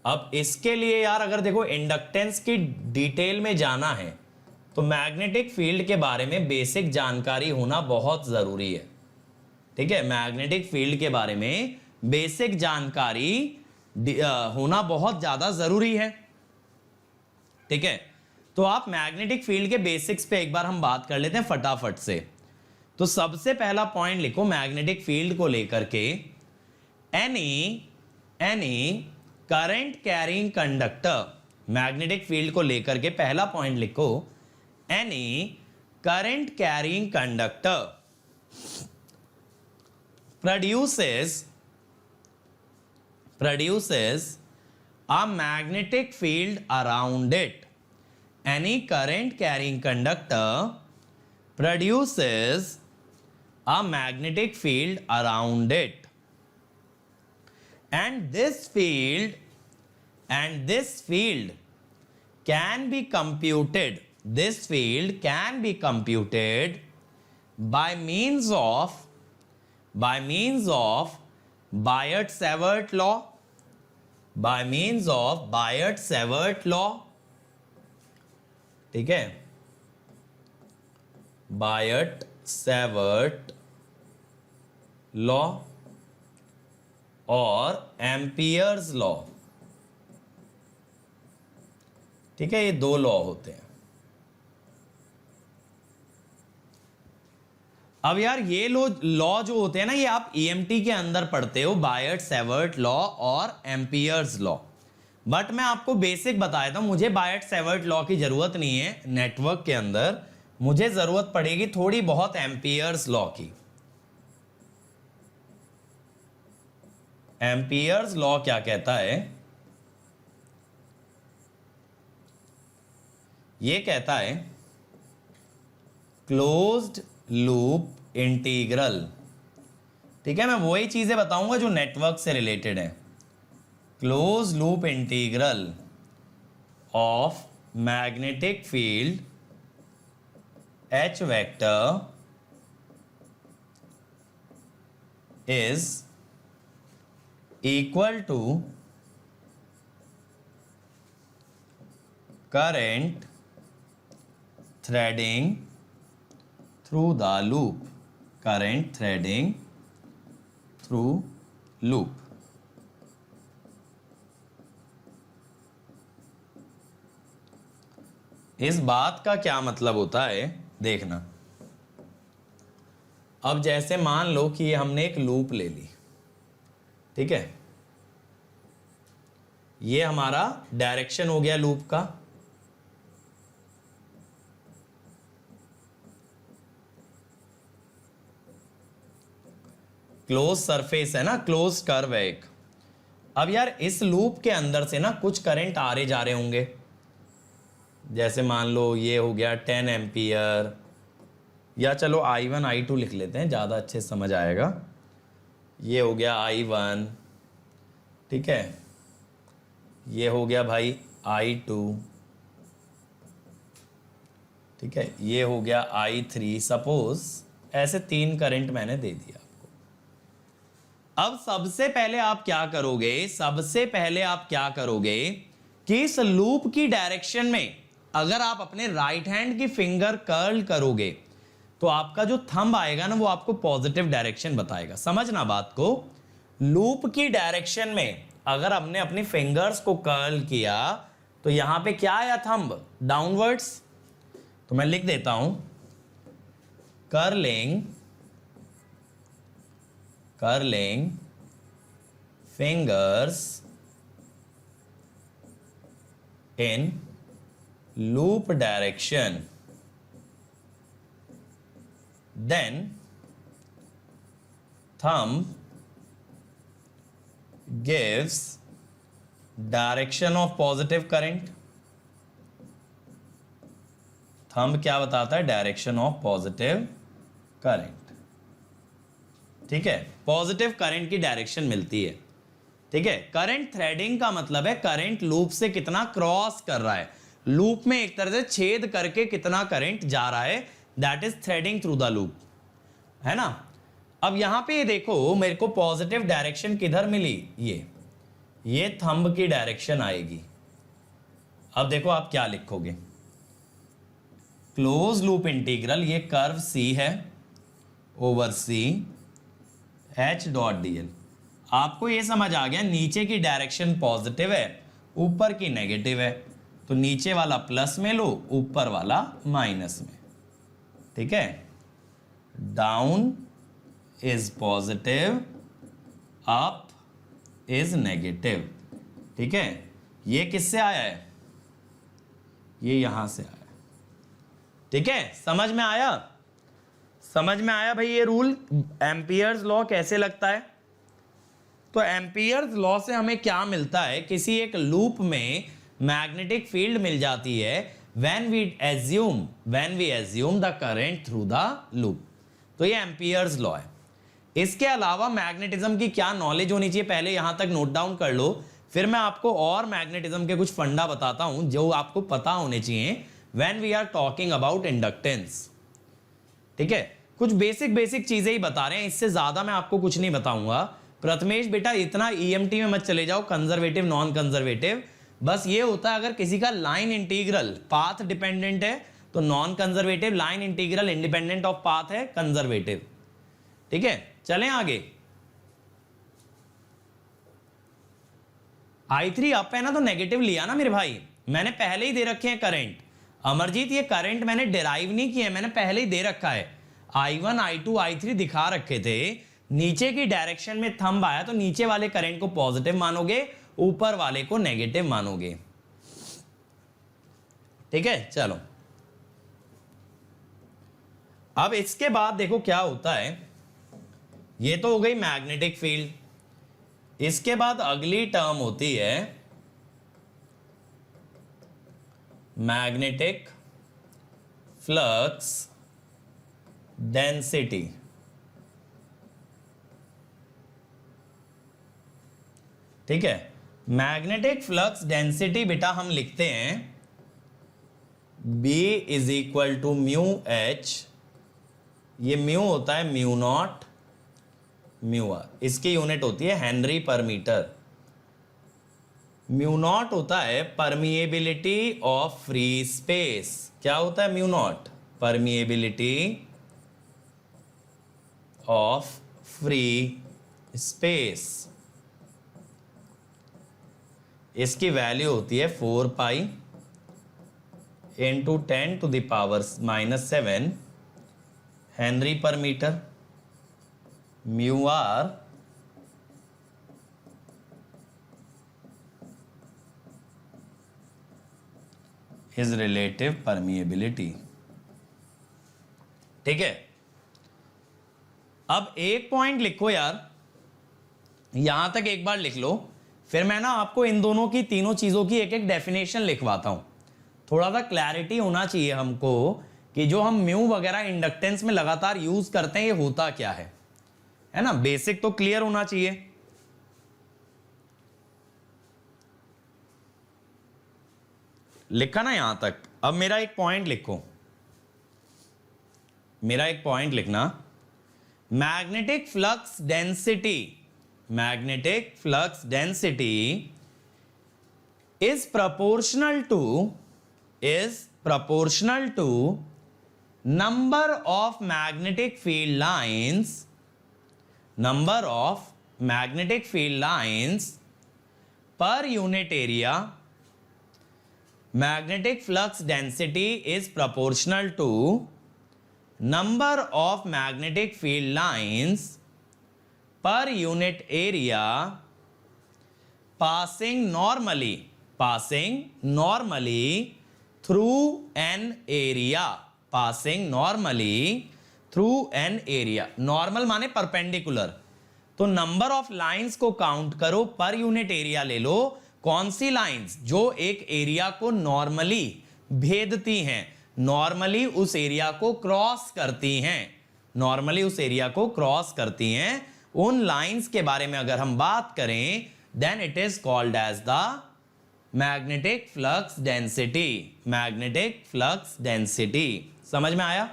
अब इसके लिए यार अगर देखो इंडक्टेंस की डिटेल में जाना है तो मैग्नेटिक फील्ड के बारे में बेसिक जानकारी होना बहुत जरूरी है, ठीक है। मैग्नेटिक फील्ड के बारे में बेसिक जानकारी होना बहुत ज्यादा जरूरी है, ठीक है। तो आप मैग्नेटिक फील्ड के बेसिक्स पे एक बार हम बात कर लेते हैं फटाफट से। तो सबसे पहला पॉइंट लिखो मैग्नेटिक फील्ड को लेकर के, any current carrying conductor. Magnetic field को लेकर के पहला पॉइंट लिखो, any current carrying conductor produces a magnetic field around it. Any current carrying conductor produces a magnetic field around it, and this field can be computed. This field can be computed by means of Biot-Savart law, ठीक है, Biot-Savart लॉ और एम्पियर्स लॉ, ठीक है। ये दो लॉ होते हैं। अब यार ये लॉ जो होते हैं ना, ये आप ईएमटी के अंदर पढ़ते हो, बायट-सेवर्ट लॉ और एम्पियर्स लॉ। बट मैं आपको बेसिक बताया था, मुझे बायट-सेवर्ट लॉ की जरूरत नहीं है नेटवर्क के अंदर, मुझे जरूरत पड़ेगी थोड़ी बहुत एम्पियर्स लॉ की। एम्पियर्स लॉ क्या कहता है? ये कहता है क्लोज्ड लूप इंटीग्रल, ठीक है। मैं वही चीजें बताऊंगा जो नेटवर्क से रिलेटेड है। Close loop integral of magnetic field H vector is equal to current threading through the loop, current threading through loop. इस बात का क्या मतलब होता है देखना। अब जैसे मान लो कि ये हमने एक लूप ले ली, ठीक है, ये हमारा डायरेक्शन हो गया लूप का। क्लोज सरफेस है ना, क्लोज कर्व है एक। अब यार इस लूप के अंदर से ना कुछ करंट आ रहे जा रहे होंगे, जैसे मान लो ये हो गया 10 एम्पियर, या चलो I1 I2 लिख लेते हैं, ज़्यादा अच्छे समझ आएगा। ये हो गया I1, ठीक है, ये हो गया भाई I2, ठीक है, ये हो गया I3। सपोज ऐसे 3 करंट मैंने दे दिया आपको। अब सबसे पहले आप क्या करोगे कि इस लूप की डायरेक्शन में अगर आप अपने राइट हैंड की फिंगर कर्ल करोगे तो आपका जो थंब आएगा ना वो आपको पॉजिटिव डायरेक्शन बताएगा। समझना बात को, लूप की डायरेक्शन में अगर हमने अपनी फिंगर्स को कर्ल किया तो यहां पे क्या आया, थंब डाउनवर्ड्स। तो मैं लिख देता हूं curling fingers in loop direction, then thumb gives direction of positive current, thumb क्या बताता है? Direction of positive current. ठीक है, पॉजिटिव करंट की डायरेक्शन मिलती है। ठीक है, करंट थ्रेडिंग का मतलब है करंट लूप से कितना क्रॉस कर रहा है, लूप में एक तरह से छेद करके कितना करंट जा रहा है, that is threading through the loop, है ना। अब यहां पे देखो मेरे को पॉजिटिव डायरेक्शन किधर मिली, ये थंब की डायरेक्शन आएगी। अब देखो आप क्या लिखोगे, क्लोज लूप इंटीग्रल, ये कर्व सी है over C H dot D L. आपको ये समझ आ गया, नीचे की डायरेक्शन पॉजिटिव है, ऊपर की नेगेटिव है, तो नीचे वाला प्लस में लो, ऊपर वाला माइनस में। ठीक है, down is positive, up is negative. ठीक है, ये किससे आया है? ये यहां से आया। ठीक है, समझ में आया? समझ में आया भाई ये रूल, एम्पियर्स लॉ कैसे लगता है? तो एम्पियर्स लॉ से हमें क्या मिलता है, किसी एक लूप में मैग्नेटिक फील्ड मिल जाती है when we assume the current through the loop। तो ये एम्पियर्स लॉ है। इसके अलावा मैग्नेटिज्म की क्या नॉलेज होनी चाहिए, पहले यहां तक नोट डाउन कर लो, फिर मैं आपको और मैग्नेटिज्म के कुछ फंडा बताता हूं जो आपको पता होने चाहिए when we are talking about inductance. ठीक है, कुछ बेसिक चीजें ही बता रहे हैं, इससे ज्यादा मैं आपको कुछ नहीं बताऊंगा। प्रथमेश बेटा इतना ईएमटी में मत चले जाओ, कंजर्वेटिव नॉन कंजर्वेटिव, बस ये होता है अगर किसी का लाइन इंटीग्रल पाथ डिपेंडेंट है तो non conservative, line integral independent of path है कंजर्वेटिव। ठीक है, चलें आगे। I3 अप है ना, तो नेगेटिव लिया ना मेरे भाई, मैंने पहले ही दे रखे हैं करंट। अमरजीत ये करंट मैंने डिराइव नहीं किया, मैंने पहले ही दे रखा है। I1 I2 I3 दिखा रखे थे, नीचे की डायरेक्शन में थंब आया तो नीचे वाले करंट को पॉजिटिव मानोगे, ऊपर वाले को नेगेटिव मानोगे। ठीक है, चलो अब इसके बाद देखो क्या होता है, ये तो हो गई मैग्नेटिक फील्ड। इसके बाद अगली टर्म होती है मैग्नेटिक फ्लक्स डेंसिटी। ठीक है, मैग्नेटिक फ्लक्स डेंसिटी बेटा हम लिखते हैं B is equal to mu H, ये म्यू होता है म्यू नॉट म्यू आर, इसकी यूनिट होती है Henry per metre. Mu naught होता है परमिएबिलिटी ऑफ फ्री स्पेस। क्या होता है mu naught? Permeability of free space. इसकी वैल्यू होती है 4 pi into 10 to the power -7 henry per metre. Mu R is relative permeability. ठीक है, अब एक पॉइंट लिखो यार, यहां तक एक बार लिख लो, फिर मैं ना आपको इन दोनों की, तीनों चीजों की एक एक डेफिनेशन लिखवाता हूं। थोड़ा सा क्लैरिटी होना चाहिए हमको कि जो हम म्यू वगैरह इंडक्टेंस में लगातार यूज करते हैं ये होता क्या है ना। बेसिक तो क्लियर होना चाहिए। लिखा ना यहां तक? अब मेरा एक पॉइंट लिखो, मेरा एक पॉइंट लिखना, magnetic flux density, magnetic flux density is proportional to number of magnetic field lines per unit area. Magnetic flux density is proportional to number of magnetic field lines per unit area passing normally through an area, normal माने परपेंडिकुलर, तो नंबर ऑफ लाइंस को काउंट करो, पर यूनिट एरिया ले लो। कौन सी लाइंस? जो एक एरिया को नॉर्मली भेदती हैं, नॉर्मली उस एरिया को क्रॉस करती हैं, नॉर्मली उस एरिया को क्रॉस करती हैं, उन लाइंस के बारे में अगर हम बात करें, then it is called as the magnetic flux density, magnetic flux density. समझ में आया?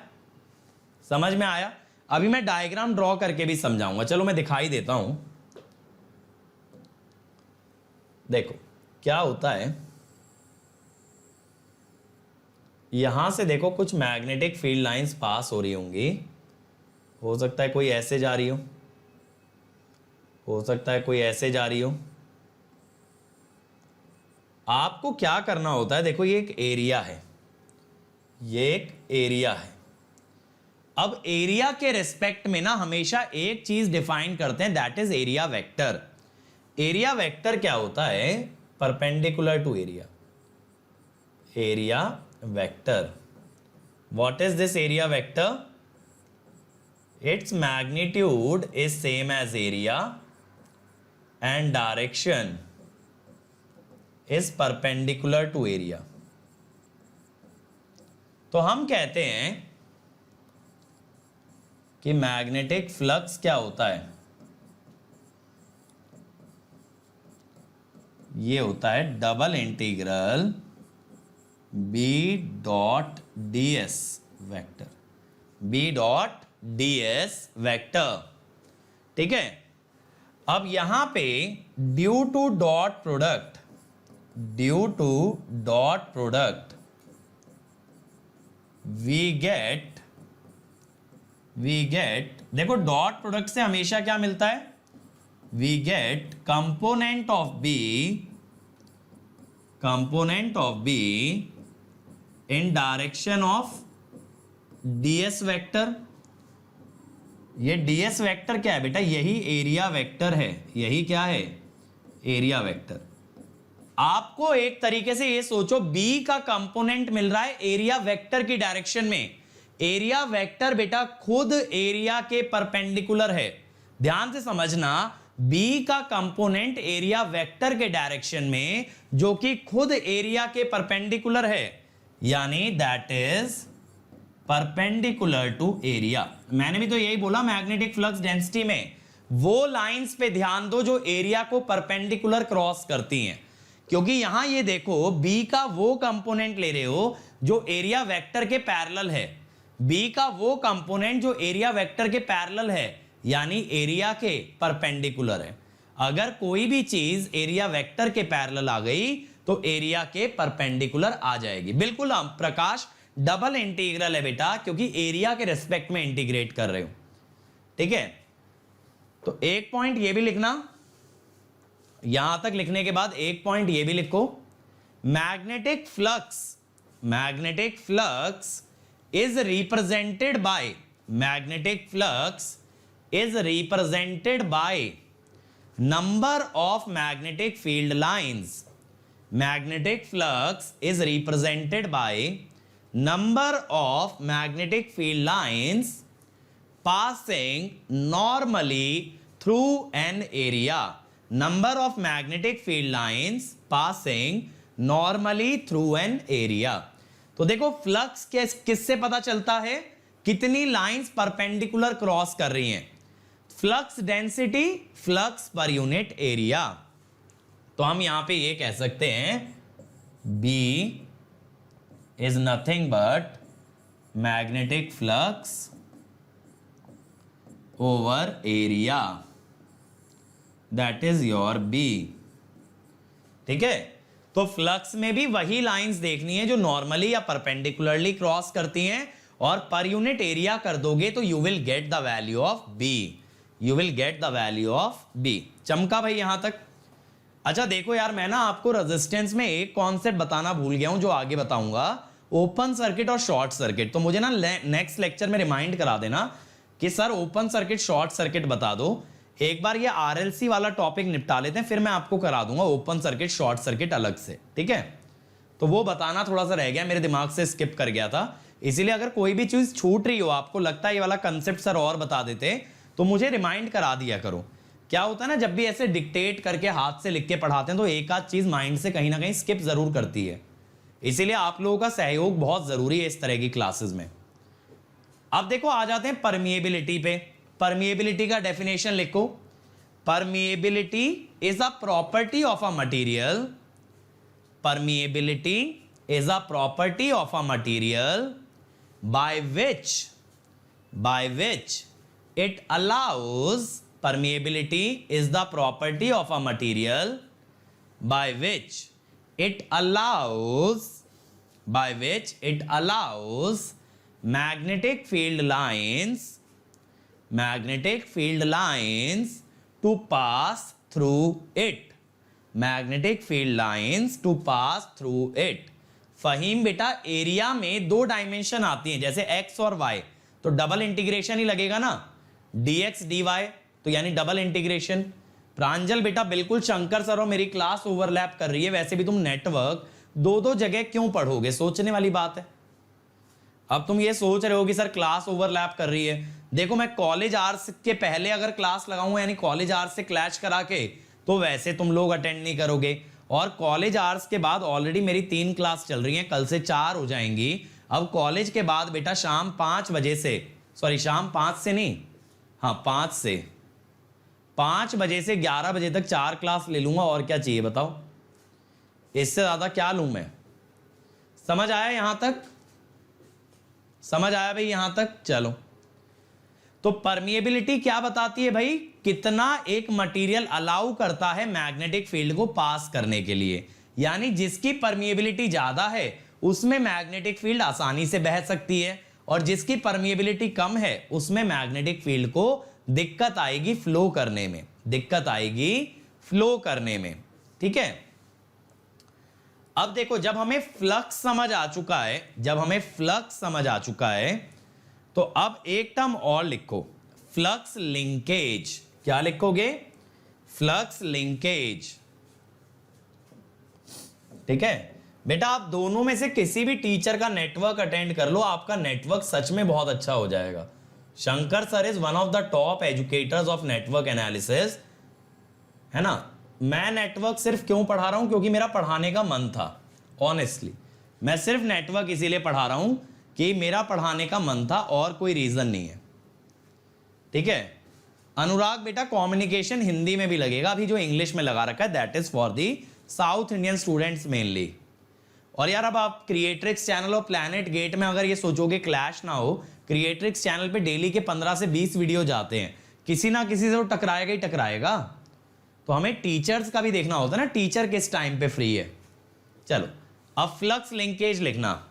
समझ में आया? अभी मैं डायग्राम ड्रॉ करके भी समझाऊंगा, चलो मैं दिखाई देता हूं। देखो क्या होता है, यहां से देखो कुछ मैग्नेटिक फील्ड लाइंस पास हो रही होंगी, हो सकता है कोई ऐसे जा रही हो सकता है कोई ऐसे जा रही हो। आपको क्या करना होता है, देखो ये एक एरिया है, ये एक एरिया है। अब एरिया के रिस्पेक्ट में ना हमेशा एक चीज डिफाइन करते हैं, that is area vector. Area vector क्या होता है? Perpendicular to area, area vector. What is this area vector? Its magnitude is same as area and direction is perpendicular to area. तो हम कहते हैं कि मैग्नेटिक फ्लक्स क्या होता है? ये होता है double integral B dot ds vector, B dot ds vector. ठीक है, अब यहां पे due to dot product, due to dot product we get, देखो डॉट प्रोडक्ट से हमेशा क्या मिलता है? We get component of B in direction of ds vector. ये ds वेक्टर क्या है बेटा? यही एरिया वेक्टर है, यही क्या है? Area vector. आपको एक तरीके से ये सोचो, B का कंपोनेंट मिल रहा है एरिया वेक्टर की डायरेक्शन में। एरिया वेक्टर बेटा खुद एरिया के परपेंडिकुलर है, ध्यान से समझना। B का कंपोनेंट एरिया वेक्टर के डायरेक्शन में, जो कि खुद एरिया के परपेंडिकुलर है, यानी that is perpendicular to area. मैंने भी तो यही बोला मैग्नेटिक फ्लक्स डेंसिटी में, वो लाइंस पे ध्यान दो जो एरिया को परपेंडिकुलर क्रॉस करती हैं, क्योंकि यहां ये देखो B का वो कंपोनेंट ले रहे हो जो एरिया वेक्टर के पैरेलल है, B का वो कंपोनेंट जो एरिया वेक्टर के पैरेलल है, यानी एरिया के परपेंडिकुलर है। अगर कोई भी चीज एरिया वेक्टर के पैरेलल आ गई तो एरिया के परपेंडिकुलर आ जाएगी। बिल्कुल हम प्रकाश डबल इंटीग्रल है बेटा, क्योंकि एरिया के रेस्पेक्ट में इंटीग्रेट कर रहे हो। ठीक है, तो एक पॉइंट ये भी लिखना, यहां तक लिखने के बाद एक पॉइंट ये भी लिखो, magnetic flux is represented by, magnetic flux is represented by number of magnetic field lines. Magnetic flux is represented by number of magnetic field lines passing normally through an area. Number of magnetic field lines passing normally through an area. तो देखो फ्लक्स किससे पता चलता है? कितनी लाइंस परपेंडिकुलर क्रॉस कर रही हैं। Flux density, flux per unit area. तो हम यहां पे ये कह सकते हैं B is nothing but magnetic flux over area, that is your B। ठीक है, तो फ्लक्स में भी वही लाइंस देखनी है जो नॉर्मली या परपेंडिकुलरली क्रॉस करती हैं, और पर यूनिट एरिया कर दोगे तो you will get the value of B, you will get the value of B। चमका भाई यहां तक? अच्छा देखो यार, मैं ना आपको रेजिस्टेंस में एक कॉन्सेप्ट बताना भूल गया हूं जो आगे बताऊंगा, ओपन सर्किट और शॉर्ट सर्किट। तो मुझे ना नेक्स्ट लेक्चर में रिमाइंड करा देना कि sir open circuit short circuit बता दो। एक बार ये RLC वाला टॉपिक निपटा लेते हैं, फिर मैं आपको करा दूंगा ओपन सर्किट शॉर्ट सर्किट अलग से। ठीक है, तो वो बताना थोड़ा सा रह गया, मेरे दिमाग से स्किप कर गया था। इसीलिए अगर कोई भी चीज छूट रही हो, आपको लगता है ये वाला कंसेप्ट सर और बता देते, तो मुझे रिमाइंड करा दिया करो। क्या होता है ना, जब भी ऐसे डिक्टेट करके हाथ से लिख के पढ़ाते हैं तो एक आध चीज माइंड से कहीं ना कहीं स्किप जरूर करती है। इसीलिए आप लोगों का सहयोग बहुत जरूरी है इस तरह की क्लासेस में। अब देखो आ जाते हैं परमिएबिलिटी पे। परमिएबिलिटी का डेफिनेशन लिखो। Permeability is a property of a material. Permeability is a property of a material by which it allows, permeability is the property of a material by which it allows magnetic field lines to pass through it, magnetic field lines to pass through it। Faheem बेटा एरिया में दो डायमेंशन आती हैं, जैसे x और y, तो डबल इंटीग्रेशन ही लगेगा ना, dx dy, तो यानी डबल इंटीग्रेशन। प्रांजल बेटा बिल्कुल शंकर सर और मेरी क्लास ओवरलैप कर रही है, वैसे भी तुम नेटवर्क दो दो जगह क्यों पढ़ोगे, सोचने वाली बात है। अब तुम ये सोच रहे हो कि सर क्लास ओवरलैप कर रही है, देखो मैं कॉलेज आवर्स के पहले अगर क्लास लगाऊंगा यानी कॉलेज आवर्स से क्लैश करा के, तो वैसे तुम लोग अटेंड नहीं करोगे, और कॉलेज आवर्स के बाद ऑलरेडी मेरी 3 क्लास चल रही हैं, कल से 4 हो जाएंगी। अब कॉलेज के बाद बेटा शाम 5 बजे से, सॉरी शाम 5 से नहीं, हाँ 5 बजे से 11 बजे तक 4 क्लास ले लूंगा, और क्या चाहिए बताओ, इससे ज्यादा क्या लूं मैं। समझ आया यहां तक? समझ आया भाई यहां तक? चलो, तो परमिएबिलिटी क्या बताती है भाई, कितना एक मटेरियल अलाउ करता है मैग्नेटिक फील्ड को पास करने के लिए, यानी जिसकी परमिएबिलिटी ज्यादा है उसमें मैग्नेटिक फील्ड आसानी से बह सकती है, और जिसकी परमिएबिलिटी कम है उसमें मैग्नेटिक फील्ड को दिक्कत आएगी फ्लो करने में, दिक्कत आएगी फ्लो करने में। ठीक है, अब देखो जब हमें फ्लक्स समझ आ चुका है, जब हमें फ्लक्स समझ आ चुका है, तो अब एक टर्म और लिखो, फ्लक्स लिंकेज। क्या लिखोगे? Flux linkage. ठीक है बेटा, आप दोनों में से किसी भी टीचर का नेटवर्क अटेंड कर लो, आपका नेटवर्क सच में बहुत अच्छा हो जाएगा। Shankar sir is one of the top educators of network analysis, है ना। मैं नेटवर्क सिर्फ क्यों पढ़ा रहा हूं, क्योंकि मेरा पढ़ाने का मन था। ऑनेस्टली मैं सिर्फ नेटवर्क इसीलिए पढ़ा रहा हूं कि मेरा पढ़ाने का मन था, और कोई रीजन नहीं है। ठीक है अनुराग बेटा, कम्युनिकेशन हिंदी में भी लगेगा, अभी जो इंग्लिश में लगा रखा है that is for the south Indian students mainly. और यार अब आप क्रिएट्रिक्स चैनल और प्लैनेट गेट में अगर ये सोचोगे क्लैश ना हो, क्रिएट्रिक्स चैनल पे डेली के 15 से 20 वीडियो जाते हैं, किसी ना किसी से वो टकराएगा ही टकराएगा। तो हमें टीचर्स का भी देखना होता है ना, टीचर किस टाइम पे फ्री है। चलो अब फ्लक्स लिंकेज लिखना।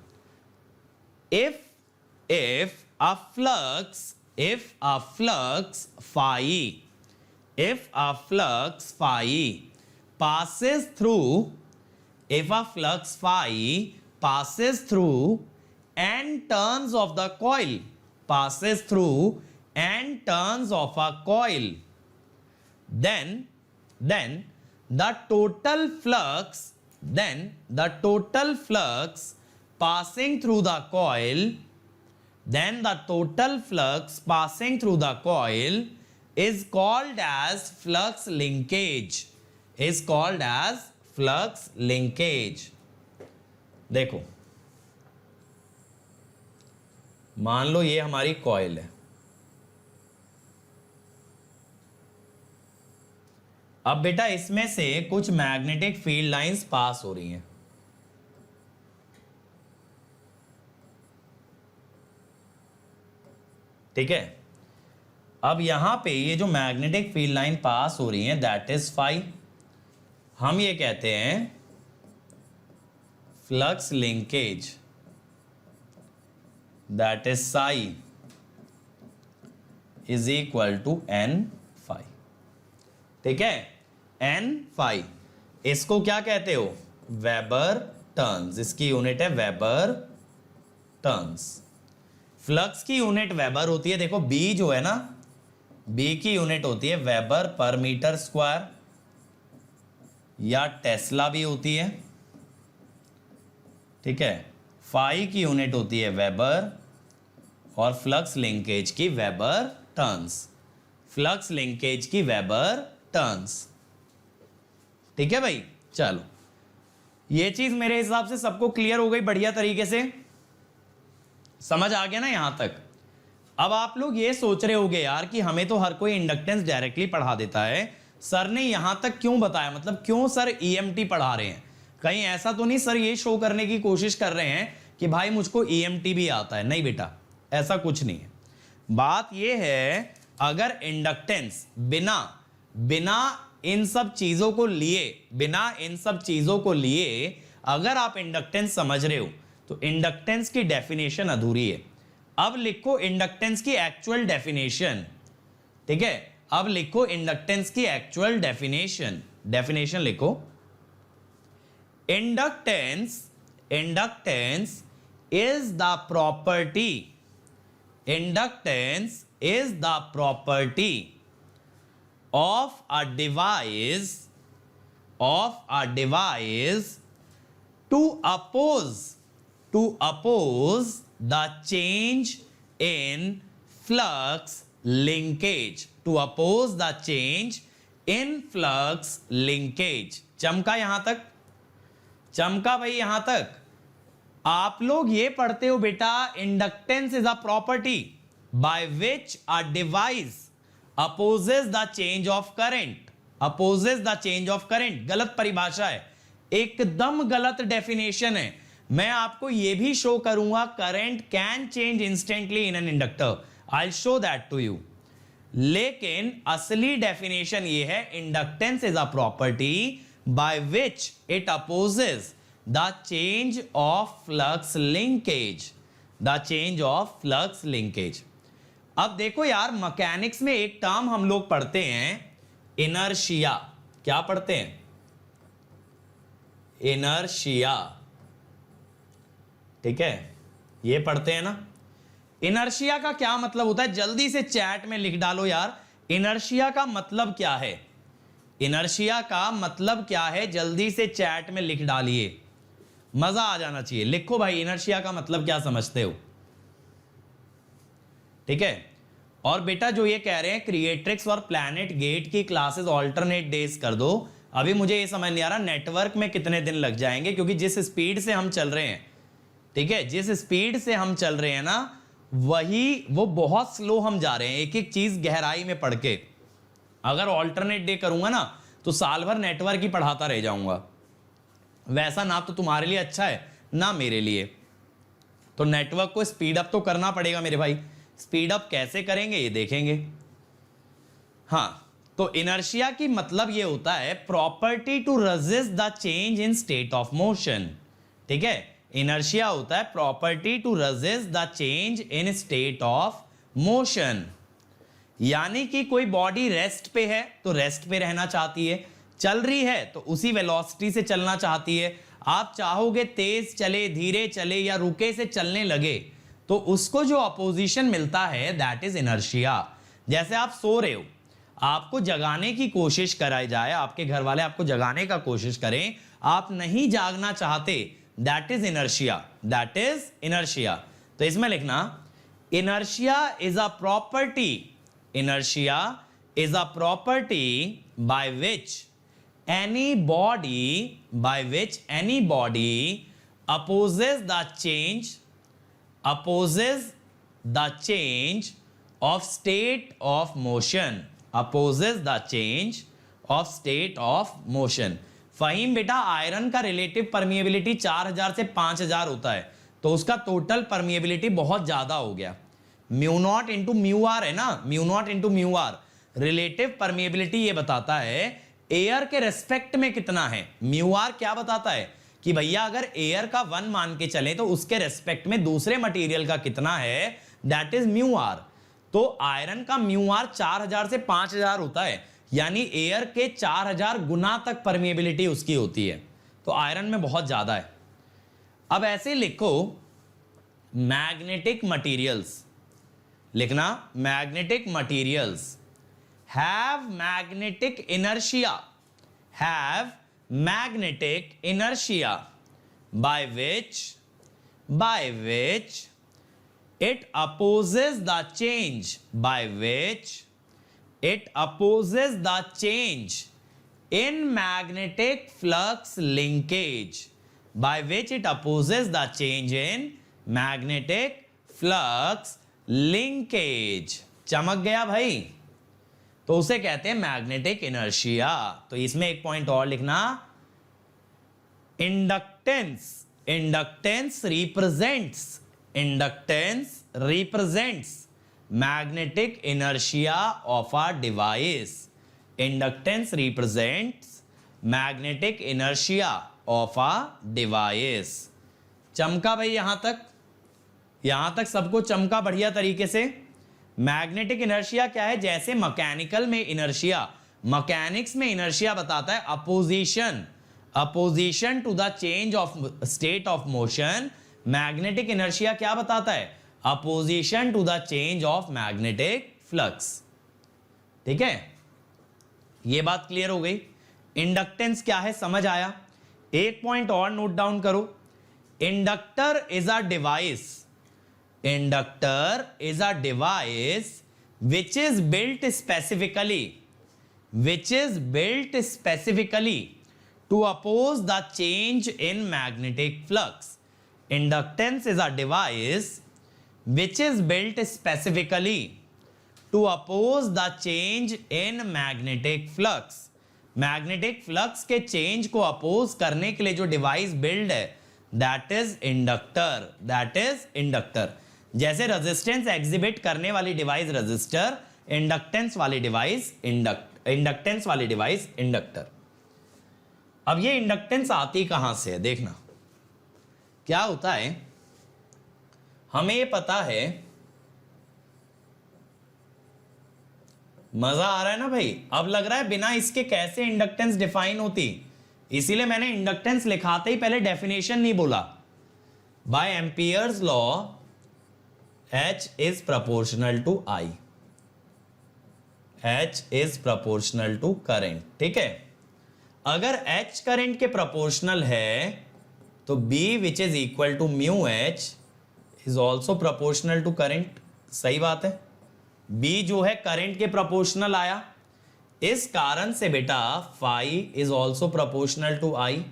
if a flux phi passes through n turns of the coil, passes through n turns of a coil, then the total flux passing through the coil, then the total flux passing through the coil is called as flux linkage, is called as flux linkage। देखो मान लो ये हमारी कॉइल है, अब बेटा इसमें से कुछ मैग्नेटिक फील्ड लाइंस पास हो रही हैं। ठीक है, अब यहां पे ये जो मैग्नेटिक फील्ड लाइन पास हो रही है दैट इज फाई, हम ये कहते हैं flux linkage, that is psi is equal to N phi. ठीक है, एन फाई, इसको क्या कहते हो? वेबर टर्न्स, इसकी यूनिट है वेबर टर्न्स। फ्लक्स की यूनिट वेबर होती है, देखो बी जो है ना, बी की यूनिट होती है वेबर पर मीटर स्क्वायर, या टेस्ला भी होती है। ठीक है, फाई की यूनिट होती है वेबर, और फ्लक्स लिंकेज की वेबर टर्न्स, फ्लक्स लिंकेज की वेबर टर्न्स। ठीक है भाई, चलो ये चीज मेरे हिसाब से सबको क्लियर हो गई बढ़िया तरीके से, समझ आ गया ना यहां तक। अब आप लोग ये सोच रहे होगे यार कि हमें तो हर कोई इंडक्टेंस डायरेक्टली पढ़ा देता है, सर ने यहां तक क्यों बताया, मतलब क्यों सर ईएमटी पढ़ा रहे हैं? कहीं ऐसा तो नहीं सर ये शो करने की कोशिश कर रहे हैं कि भाई मुझको ईएमटी भी आता है? नहीं बेटा, ऐसा कुछ नहीं है। बात ये है, अगर इंडक्टेंस बिना इन सब चीजों को लिए अगर आप इंडक्टेंस समझ रहे हो तो इंडक्टेंस की डेफिनेशन अधूरी है। अब लिखो इंडक्टेंस की एक्चुअल डेफिनेशन, ठीक है? अब लिखो इंडक्टेंस की एक्चुअल डेफिनेशन लिखो। Inductance is the property of a device to oppose the change in flux linkage, चमका यहां तक? चमका भाई यहां तक? आप लोग ये पढ़ते हो बेटा, inductance is a property by which a device opposes the change of current। गलत परिभाषा है, एकदम गलत डेफिनेशन है। मैं आपको यह भी शो करूंगा, current can change instantly in an inductor, I will show that to you. लेकिन असली डेफिनेशन यह है, inductance is a property by which it opposes the change of flux linkage. अब देखो यार, मैकेनिक्स में एक टर्म हम लोग पढ़ते हैं, इनर्शिया। क्या पढ़ते हैं? इनर्शिया, ठीक है? ये पढ़ते हैं ना। इनर्शिया का क्या मतलब होता है? जल्दी से चैट में लिख डालो यार, इनर्शिया का मतलब क्या है? इनर्शिया का मतलब क्या है? जल्दी से चैट में लिख डालिए, मजा आ जाना चाहिए। लिखो भाई, इनर्शिया का मतलब क्या समझते हो? ठीक है? और बेटा जो ये कह रहे हैं क्रिएट्रिक्स और प्लैनेट गेट की क्लासेस ऑल्टरनेट डेज कर दो, अभी मुझे ये समझ नहीं आ रहा नेटवर्क में कितने दिन लग जाएंगे, क्योंकि जिस स्पीड से हम चल रहे हैं, ठीक है, जिस स्पीड से हम चल रहे हैं ना, वो बहुत स्लो हम जा रहे हैं, एक एक चीज गहराई में पढ़ के। अगर ऑल्टरनेट डे करूंगा ना तो साल भर नेटवर्क ही पढ़ाता रह जाऊंगा। वैसा ना तो तुम्हारे लिए अच्छा है ना मेरे लिए, तो नेटवर्क को स्पीड अप तो करना पड़ेगा मेरे भाई। स्पीड अप कैसे करेंगे ये देखेंगे। हाँ, तो इनर्शिया की मतलब ये होता है property to resist the change in state of motion, ठीक है? इनर्शिया होता है property to resist the change in state of motion, यानी कि कोई बॉडी रेस्ट पे है तो रेस्ट पे रहना चाहती है, चल रही है तो उसी वेलोसिटी से चलना चाहती है। आप चाहोगे तेज चले, धीरे चले या रुके से चलने लगे, तो उसको जो अपोजिशन मिलता है दैट इज इनर्शिया। जैसे आप सो रहे हो, आपको जगाने की कोशिश कराई जाए, आपके घर वाले आपको जगाने का कोशिश करें, आप नहीं जागना चाहते, दैट इज इनर्शिया। तो इसमें लिखना, inertia is a property by which any body opposes the change of state of motion। Faheem बेटा, आयरन का रिलेटिव परमिएबिलिटी 4000 से 5000 होता है, तो उसका टोटल परमिएबिलिटी बहुत ज्यादा हो गया। Mu not into mu R है ना, mu not into mu R. Relative permeability ये बताता है एयर के रेस्पेक्ट में कितना है। म्यू आर क्या बताता है कि भैया अगर एयर का 1 मान के चले तो उसके रेस्पेक्ट में दूसरे मटेरियल का कितना है, दैट इज म्यू आर। तो आयरन का म्यू आर 4000 से 5000 होता है, यानी एयर के 4000 गुना तक परमिएबिलिटी उसकी होती है, तो आयरन में बहुत ज्यादा है। अब ऐसे लिखो, मैग्नेटिक मटेरियल्स लिखना, magnetic materials have magnetic inertia by which it opposes the change in magnetic flux linkage by which it opposes the change in magnetic flux linkage. चमक गया भाई, तो उसे कहते हैं मैग्नेटिक इनर्शिया। तो इसमें एक पॉइंट और लिखना, inductance, inductance represents magnetic inertia of a device. Inductance represents magnetic inertia of a device. चमका भाई यहां तक सबको चमका बढ़िया तरीके से। मैग्नेटिक इनर्शिया क्या है? जैसे मैकेनिकल में इनर्शिया, मैकेनिक्स में इनर्शिया बताता है opposition to the change of state of motion. Magnetic inertia क्या बताता है? Opposition to the change of magnetic flux. ठीक है, ये बात क्लियर हो गई। इंडक्टेंस क्या है समझ आया। एक पॉइंट और नोट डाउन करो, inductor is a device, inductor is a device which is built specifically to oppose the change in magnetic flux. Inductance is a device which is built specifically to oppose the change in magnetic flux. Magnetic flux के चेंज को अपोज करने के लिए जो डिवाइस बिल्ड है दैट इज इंडक्टर। जैसे रेजिस्टेंस एग्जिबिट करने वाली डिवाइस रेजिस्टर, इंडक्टेंस वाली डिवाइस इंडक्टर। अब ये इंडक्टेंस आती कहां से है देखना। क्या होता है, हमें ये पता है, मजा आ रहा है ना भाई। अब लग रहा है बिना इसके कैसे इंडक्टेंस डिफाइन होती, इसीलिए मैंने इंडक्टेंस लिखाते ही पहले डेफिनेशन नहीं बोला। By Ampere's law H is proportional to I, H is proportional to current। ठीक है, अगर H करंट के प्रोपोर्शनल है तो B which is equal to mu H is also proportional to current। सही बात है, B जो है करंट के प्रोपोर्शनल आया, इस कारण से बेटा phi is also proportional to I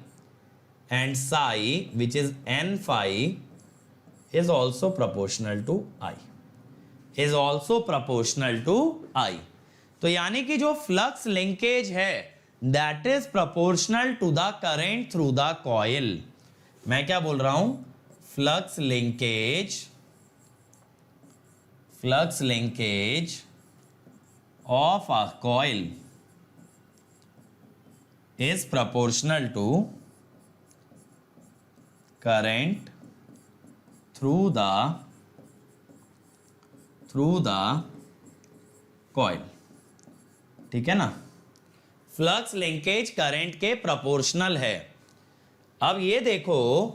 and psi which is n phi is also proportional to I, is also proportional to I। तो यानी कि जो फ्लक्स लिंकेज है that is proportional to the current through the coil. मैं क्या बोल रहा हूं, flux linkage of a coil is proportional to current through the coil। ठीक है ना, फ्लक्स लिंकेज करंट के प्रोपोर्शनल है। अब ये देखो,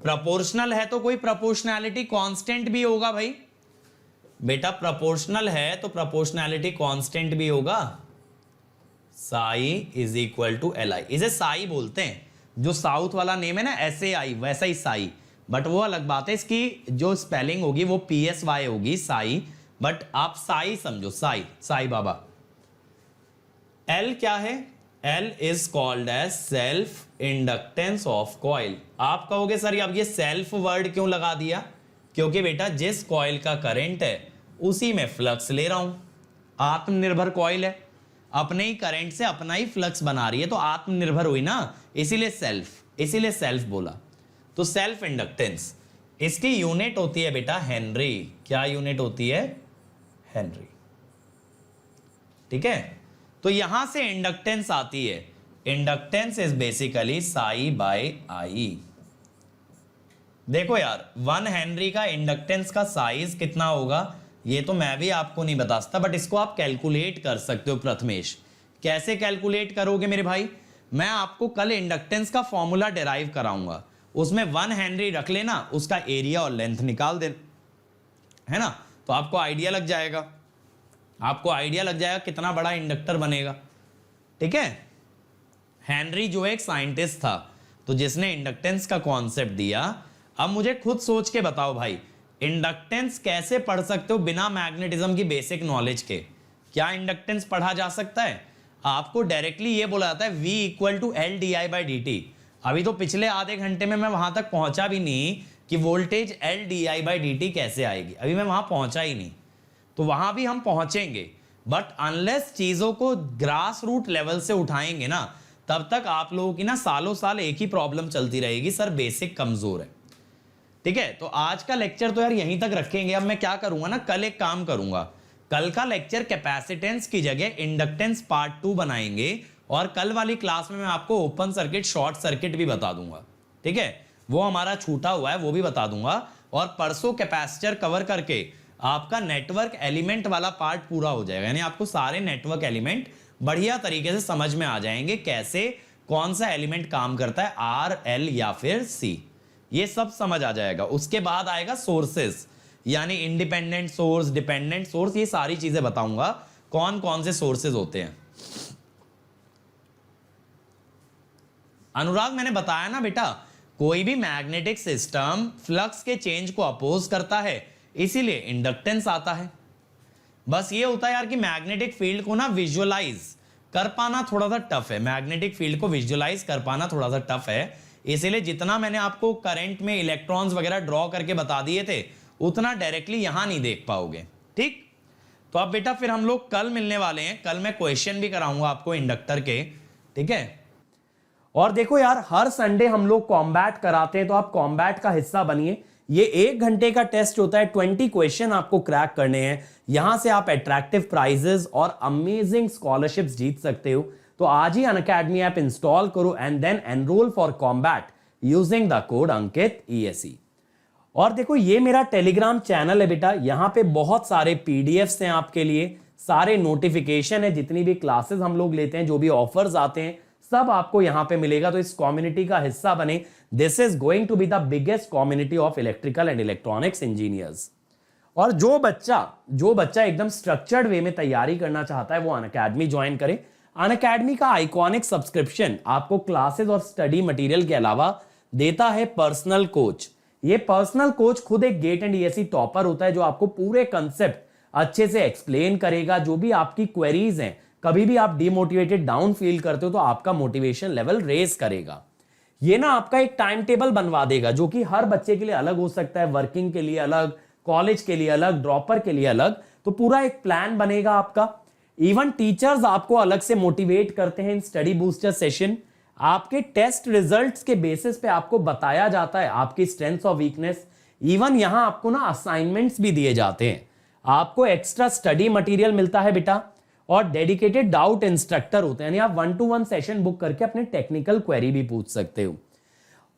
प्रोपोर्शनल है तो कोई प्रोपोर्शनैलिटी कांस्टेंट भी होगा भाई बेटा, प्रोपोर्शनल है तो प्रोपोर्शनैलिटी कांस्टेंट भी होगा। Psi is equal to L I, इसे साई बोलते हैं, जो साउथ वाला नेम है ना SAI वैसा ही साई, बट वो अलग बात है, इसकी जो स्पेलिंग होगी वो PSY होगी साई, बट आप साई समझो, साई बाबा। L क्या है, L is called as self inductance of coil. आप कहोगे सर अब ये सेल्फ वर्ड क्यों लगा दिया, क्योंकि बेटा जिस कॉइल का करंट है उसी में फ्लक्स ले रहा हूं, आत्मनिर्भर कॉइल है, अपने ही करंट से अपना ही फ्लक्स बना रही है, तो आत्मनिर्भर हुई ना, इसीलिए सेल्फ बोला। तो सेल्फ इंडक्टेंस, इसकी यूनिट होती है बेटा हेनरी। क्या यूनिट होती है, हेनरी। ठीक है, तो यहां से इंडक्टेंस आती है, inductance is basically psi by I. देखो यार 1 हेनरी का इंडक्टेंस का साइज कितना होगा ये तो मैं भी आपको नहीं बता सकता, बट इसको आप कैलकुलेट कर सकते हो प्रथमेश। कैसे कैलकुलेट करोगे मेरे भाई, मैं आपको कल इंडक्टेंस का फॉर्मूला डिराइव कराऊंगा, उसमें 1 हेनरी रख लेना, उसका एरिया और लेंथ निकाल दे, है ना, तो आपको आइडिया लग जाएगा, कितना बड़ा इंडक्टर बनेगा। ठीक है, हेनरी जो एक साइंटिस्ट था तो जिसने इंडक्टेंस का कॉन्सेप्ट दिया। अब मुझे खुद सोच के बताओ भाई, इंडक्टेंस कैसे पढ़ सकते हो बिना मैग्नेटिज्म की बेसिक नॉलेज के। क्या इंडक्टेंस पढ़ा जा सकता है, आपको डायरेक्टली ये बोला जाता है V = L di/dt। अभी तो पिछले आधे घंटे में मैं वहां तक पहुंचा भी नहीं कि वोल्टेज L di/dt कैसे आएगी, अभी मैं वहां पहुंचा ही नहीं। तो वहां भी हम पहुंचेंगे, बट अनलेस चीजों को ग्रास रूट लेवल से उठाएंगे ना, तब तक आप लोगों की ना सालों साल एक ही प्रॉब्लम चलती रहेगी, सर बेसिक कमजोर है। ठीक है, तो आज का लेक्चर तो यार यहीं तक रखेंगे। अब मैं क्या करूंगा ना, कल एक काम करूंगा, कल का लेक्चर कैपेसिटेंस की जगह इंडक्टेंस पार्ट 2 बनाएंगे, और कल वाली क्लास में मैं आपको ओपन सर्किट शॉर्ट सर्किट भी बता दूंगा। ठीक है, वो हमारा छूटा हुआ है, वो भी बता दूंगा। और परसों कैपेसिटर कवर करके आपका नेटवर्क एलिमेंट वाला पार्ट पूरा हो जाएगा, यानी आपको सारे नेटवर्क एलिमेंट बढ़िया तरीके से समझ में आ जाएंगे, कैसे कौन सा एलिमेंट काम करता है, आर, एल या फिर सी, ये सब समझ आ जाएगा। उसके बाद आएगा सोर्सेस, यानी इंडिपेंडेंट सोर्स, डिपेंडेंट सोर्स, ये सारी चीजें बताऊंगा कौन कौन से सोर्सेज होते हैं। अनुराग, मैंने बताया ना बेटा, कोई भी मैग्नेटिक सिस्टम फ्लक्स के चेंज को अपोज करता है, इसीलिए इंडक्टेंस आता है। बस ये होता है यार कि मैग्नेटिक फील्ड को ना विजुअलाइज कर पाना थोड़ा सा टफ है, मैग्नेटिक फील्ड को विजुअलाइज कर पाना थोड़ा सा टफ है, इसीलिए जितना मैंने आपको करंट में इलेक्ट्रॉन्स वगैरह ड्रॉ करके बता दिए थे, उतना डायरेक्टली यहां नहीं देख पाओगे। ठीक, तो अब बेटा फिर हम लोग कल मिलने वाले हैं, कल मैं क्वेश्चन भी कराऊंगा आपको इंडक्टर के। ठीक है, और देखो यार, हर संडे हम लोग कॉम्बैट कराते हैं, तो आप कॉम्बैट का हिस्सा बनिए। ये 1 घंटे का टेस्ट होता है, 20 क्वेश्चन आपको क्रैक करने हैं, यहां से आप अट्रैक्टिव प्राइजेस और अमेजिंग स्कॉलरशिप्स जीत सकते हो। तो आज ही अनअकैडमी ऐप इंस्टॉल करो and then enrol for combat using the code Ankit ESE। और देखो, ये मेरा टेलीग्राम चैनल है बेटा, यहां पे बहुत सारे पीडीएफ्स हैं आपके लिए, सारे नोटिफिकेशन है, जितनी भी क्लासेस हम लोग लेते हैं, जो भी ऑफर्स आते हैं, सब आपको यहां पे मिलेगा। तो इस कम्युनिटी का हिस्सा बने। This is going to be the biggest community of electrical and electronics engineers. और जो बच्चा एकदम स्ट्रक्चर्ड वे में तैयारी करना चाहता है, वो अनअकैडमी ज्वाइन करे। अनअकैडमी का आइकॉनिक सब्सक्रिप्शन आपको क्लासेस और स्टडी मटेरियल के अलावा देता है पर्सनल कोच। ये पर्सनल कोच खुद एक गेट एंड ESE टॉपर होता है, जो आपको पूरे कंसेप्ट अच्छे से एक्सप्लेन करेगा। जो भी आपकी क्वेरीज हैं, कभी भी आप डिमोटिवेटेड डाउन फील करते हो, तो आपका मोटिवेशन लेवल रेज करेगा। ये ना आपका एक टाइम टेबल बनवा देगा, जो कि हर बच्चे के लिए अलग हो सकता है, वर्किंग के लिए अलग, कॉलेज के लिए अलग, ड्रॉपर के लिए अलग। तो पूरा एक प्लान बनेगा आपका। इवन टीचर्स आपको अलग से मोटिवेट करते हैं इन स्टडी बूस्टर सेशन। आपके टेस्ट रिजल्ट्स के बेसिस पे आपको बताया जाता है आपकी स्ट्रेंथ्स और वीकनेस। इवन यहां आपको ना असाइनमेंट्स भी दिए जाते हैं, आपको एक्स्ट्रा स्टडी मटेरियल मिलता है बेटा, और डेडिकेटेड डाउट इंस्ट्रक्टर होते हैं, यानी आप 1-to-1 सेशन बुक करके अपने टेक्निकल क्वेरी भी पूछ सकते हो।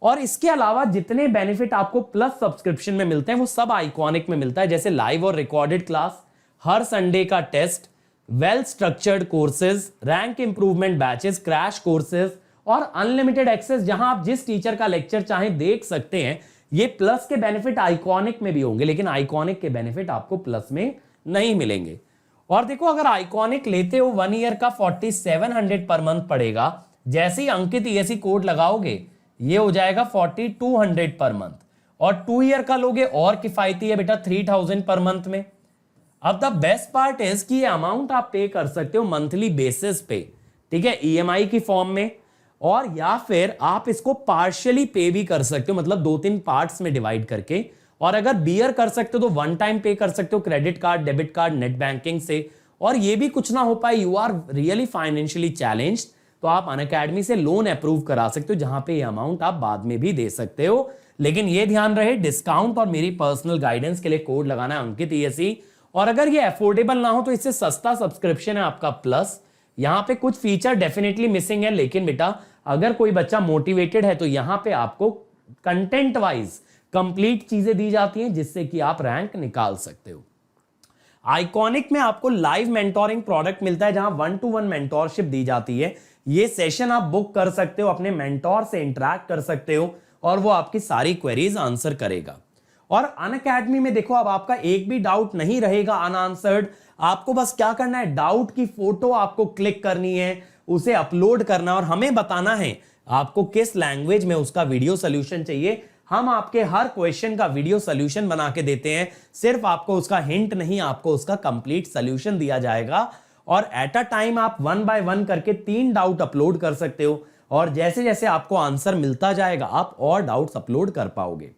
और इसके अलावा जितने बेनिफिट आपको प्लस सब्सक्रिप्शन में मिलते हैं, वो सब आइकॉनिक में मिलता है, जैसे लाइव और रिकॉर्डेड क्लास, हर संडे का test, well structured courses, rank improvement batches, crash courses और अनलिमिटेड एक्सेस, जहां आप जिस टीचर का लेक्चर चाहें देख सकते हैं। ये प्लस के बेनिफिट आइकॉनिक में भी होंगे, लेकिन आइकॉनिक के बेनिफिट आपको प्लस में नहीं मिलेंगे। और देखो, अगर आइकॉनिक लेते हो 1 ईयर का 4700 पर मंथ पड़ेगा। जैसे ही अंकित ESE कोड लगाओगे, ये हो जाएगा 4200 पर मंथ। और 2 ईयर का लोगे और किफायती है बेटा 3000 पर मंथ में। अब द बेस्ट पार्ट इज कि ये अमाउंट आप पे कर सकते हो मंथली बेसिस पे, ठीक है, EMI की फॉर्म में, और या फिर आप इसको पार्शियली पे भी कर सकते हो, मतलब 2-3 पार्ट्स में डिवाइड करके। और अगर बियर कर सकते हो तो 1 टाइम पे कर सकते हो, credit card, debit card, net banking से। और ये भी कुछ ना हो पाए, you are really financially challenged, तो आप अनअकैडमी से लोन अप्रूव करा सकते हो, जहां पे ये अमाउंट आप बाद में भी दे सकते हो। लेकिन ये ध्यान रहे, डिस्काउंट और मेरी पर्सनल गाइडेंस के लिए कोड लगाना है अंकित ESE। और अगर ये अफोर्डेबल ना हो तो इससे सस्ता सब्सक्रिप्शन है आपका प्लस। यहां पे कुछ फीचर डेफिनेटली मिसिंग है, लेकिन बेटा अगर कोई बच्चा मोटिवेटेड है तो यहां पे आपको कंटेंट वाइज कंप्लीट चीजें दी जाती हैं, जिससे कि आप रैंक निकाल सकते हो। आइकॉनिक में आपको लाइव मेंटोरिंग प्रोडक्ट मिलता है, जहां 1-to-1 मेंटोरशिप दी जाती है। ये सेशन आप बुक कर सकते हो, अपने मेंटोर से इंटरैक्ट कर सकते हो, और वो आपकी सारी क्वेरीज आंसर करेगा। और अनअकैडमी में देखो, अब आपका एक भी डाउट नहीं रहेगा अनआंसर्ड। आपको बस क्या करना है, डाउट की फोटो आपको क्लिक करनी है, उसे अपलोड करना, और हमें बताना है आपको किस लैंग्वेज में उसका वीडियो सोल्यूशन चाहिए। हम आपके हर क्वेश्चन का वीडियो सोल्यूशन बना के देते हैं। सिर्फ आपको उसका हिंट नहीं, आपको उसका कंप्लीट सोल्यूशन दिया जाएगा। और एट अ टाइम आप 1 by 1 करके 3 डाउट अपलोड कर सकते हो। और जैसे जैसे आपको आंसर मिलता जाएगा आप और डाउट्स अपलोड कर पाओगे।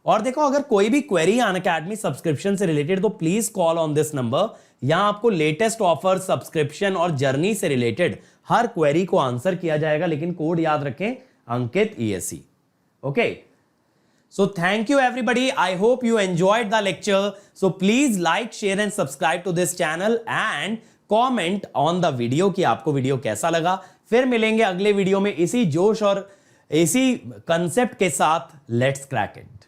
और देखो, अगर कोई भी क्वेरी अनअकैडमी सब्सक्रिप्शन से रिलेटेड तो please call on this number. यहां आपको लेटेस्ट ऑफर, सब्सक्रिप्शन और जर्नी से रिलेटेड हर क्वेरी को आंसर किया जाएगा, लेकिन कोड याद रखें, अंकित ESE। Okay, so thank you everybody. I hope you enjoyed the lecture. So please like, share and subscribe to this channel and comment on the video कि आपको वीडियो कैसा लगा। फिर मिलेंगे अगले वीडियो में इसी जोश और इसी कंसेप्ट के साथ। Let's crack it.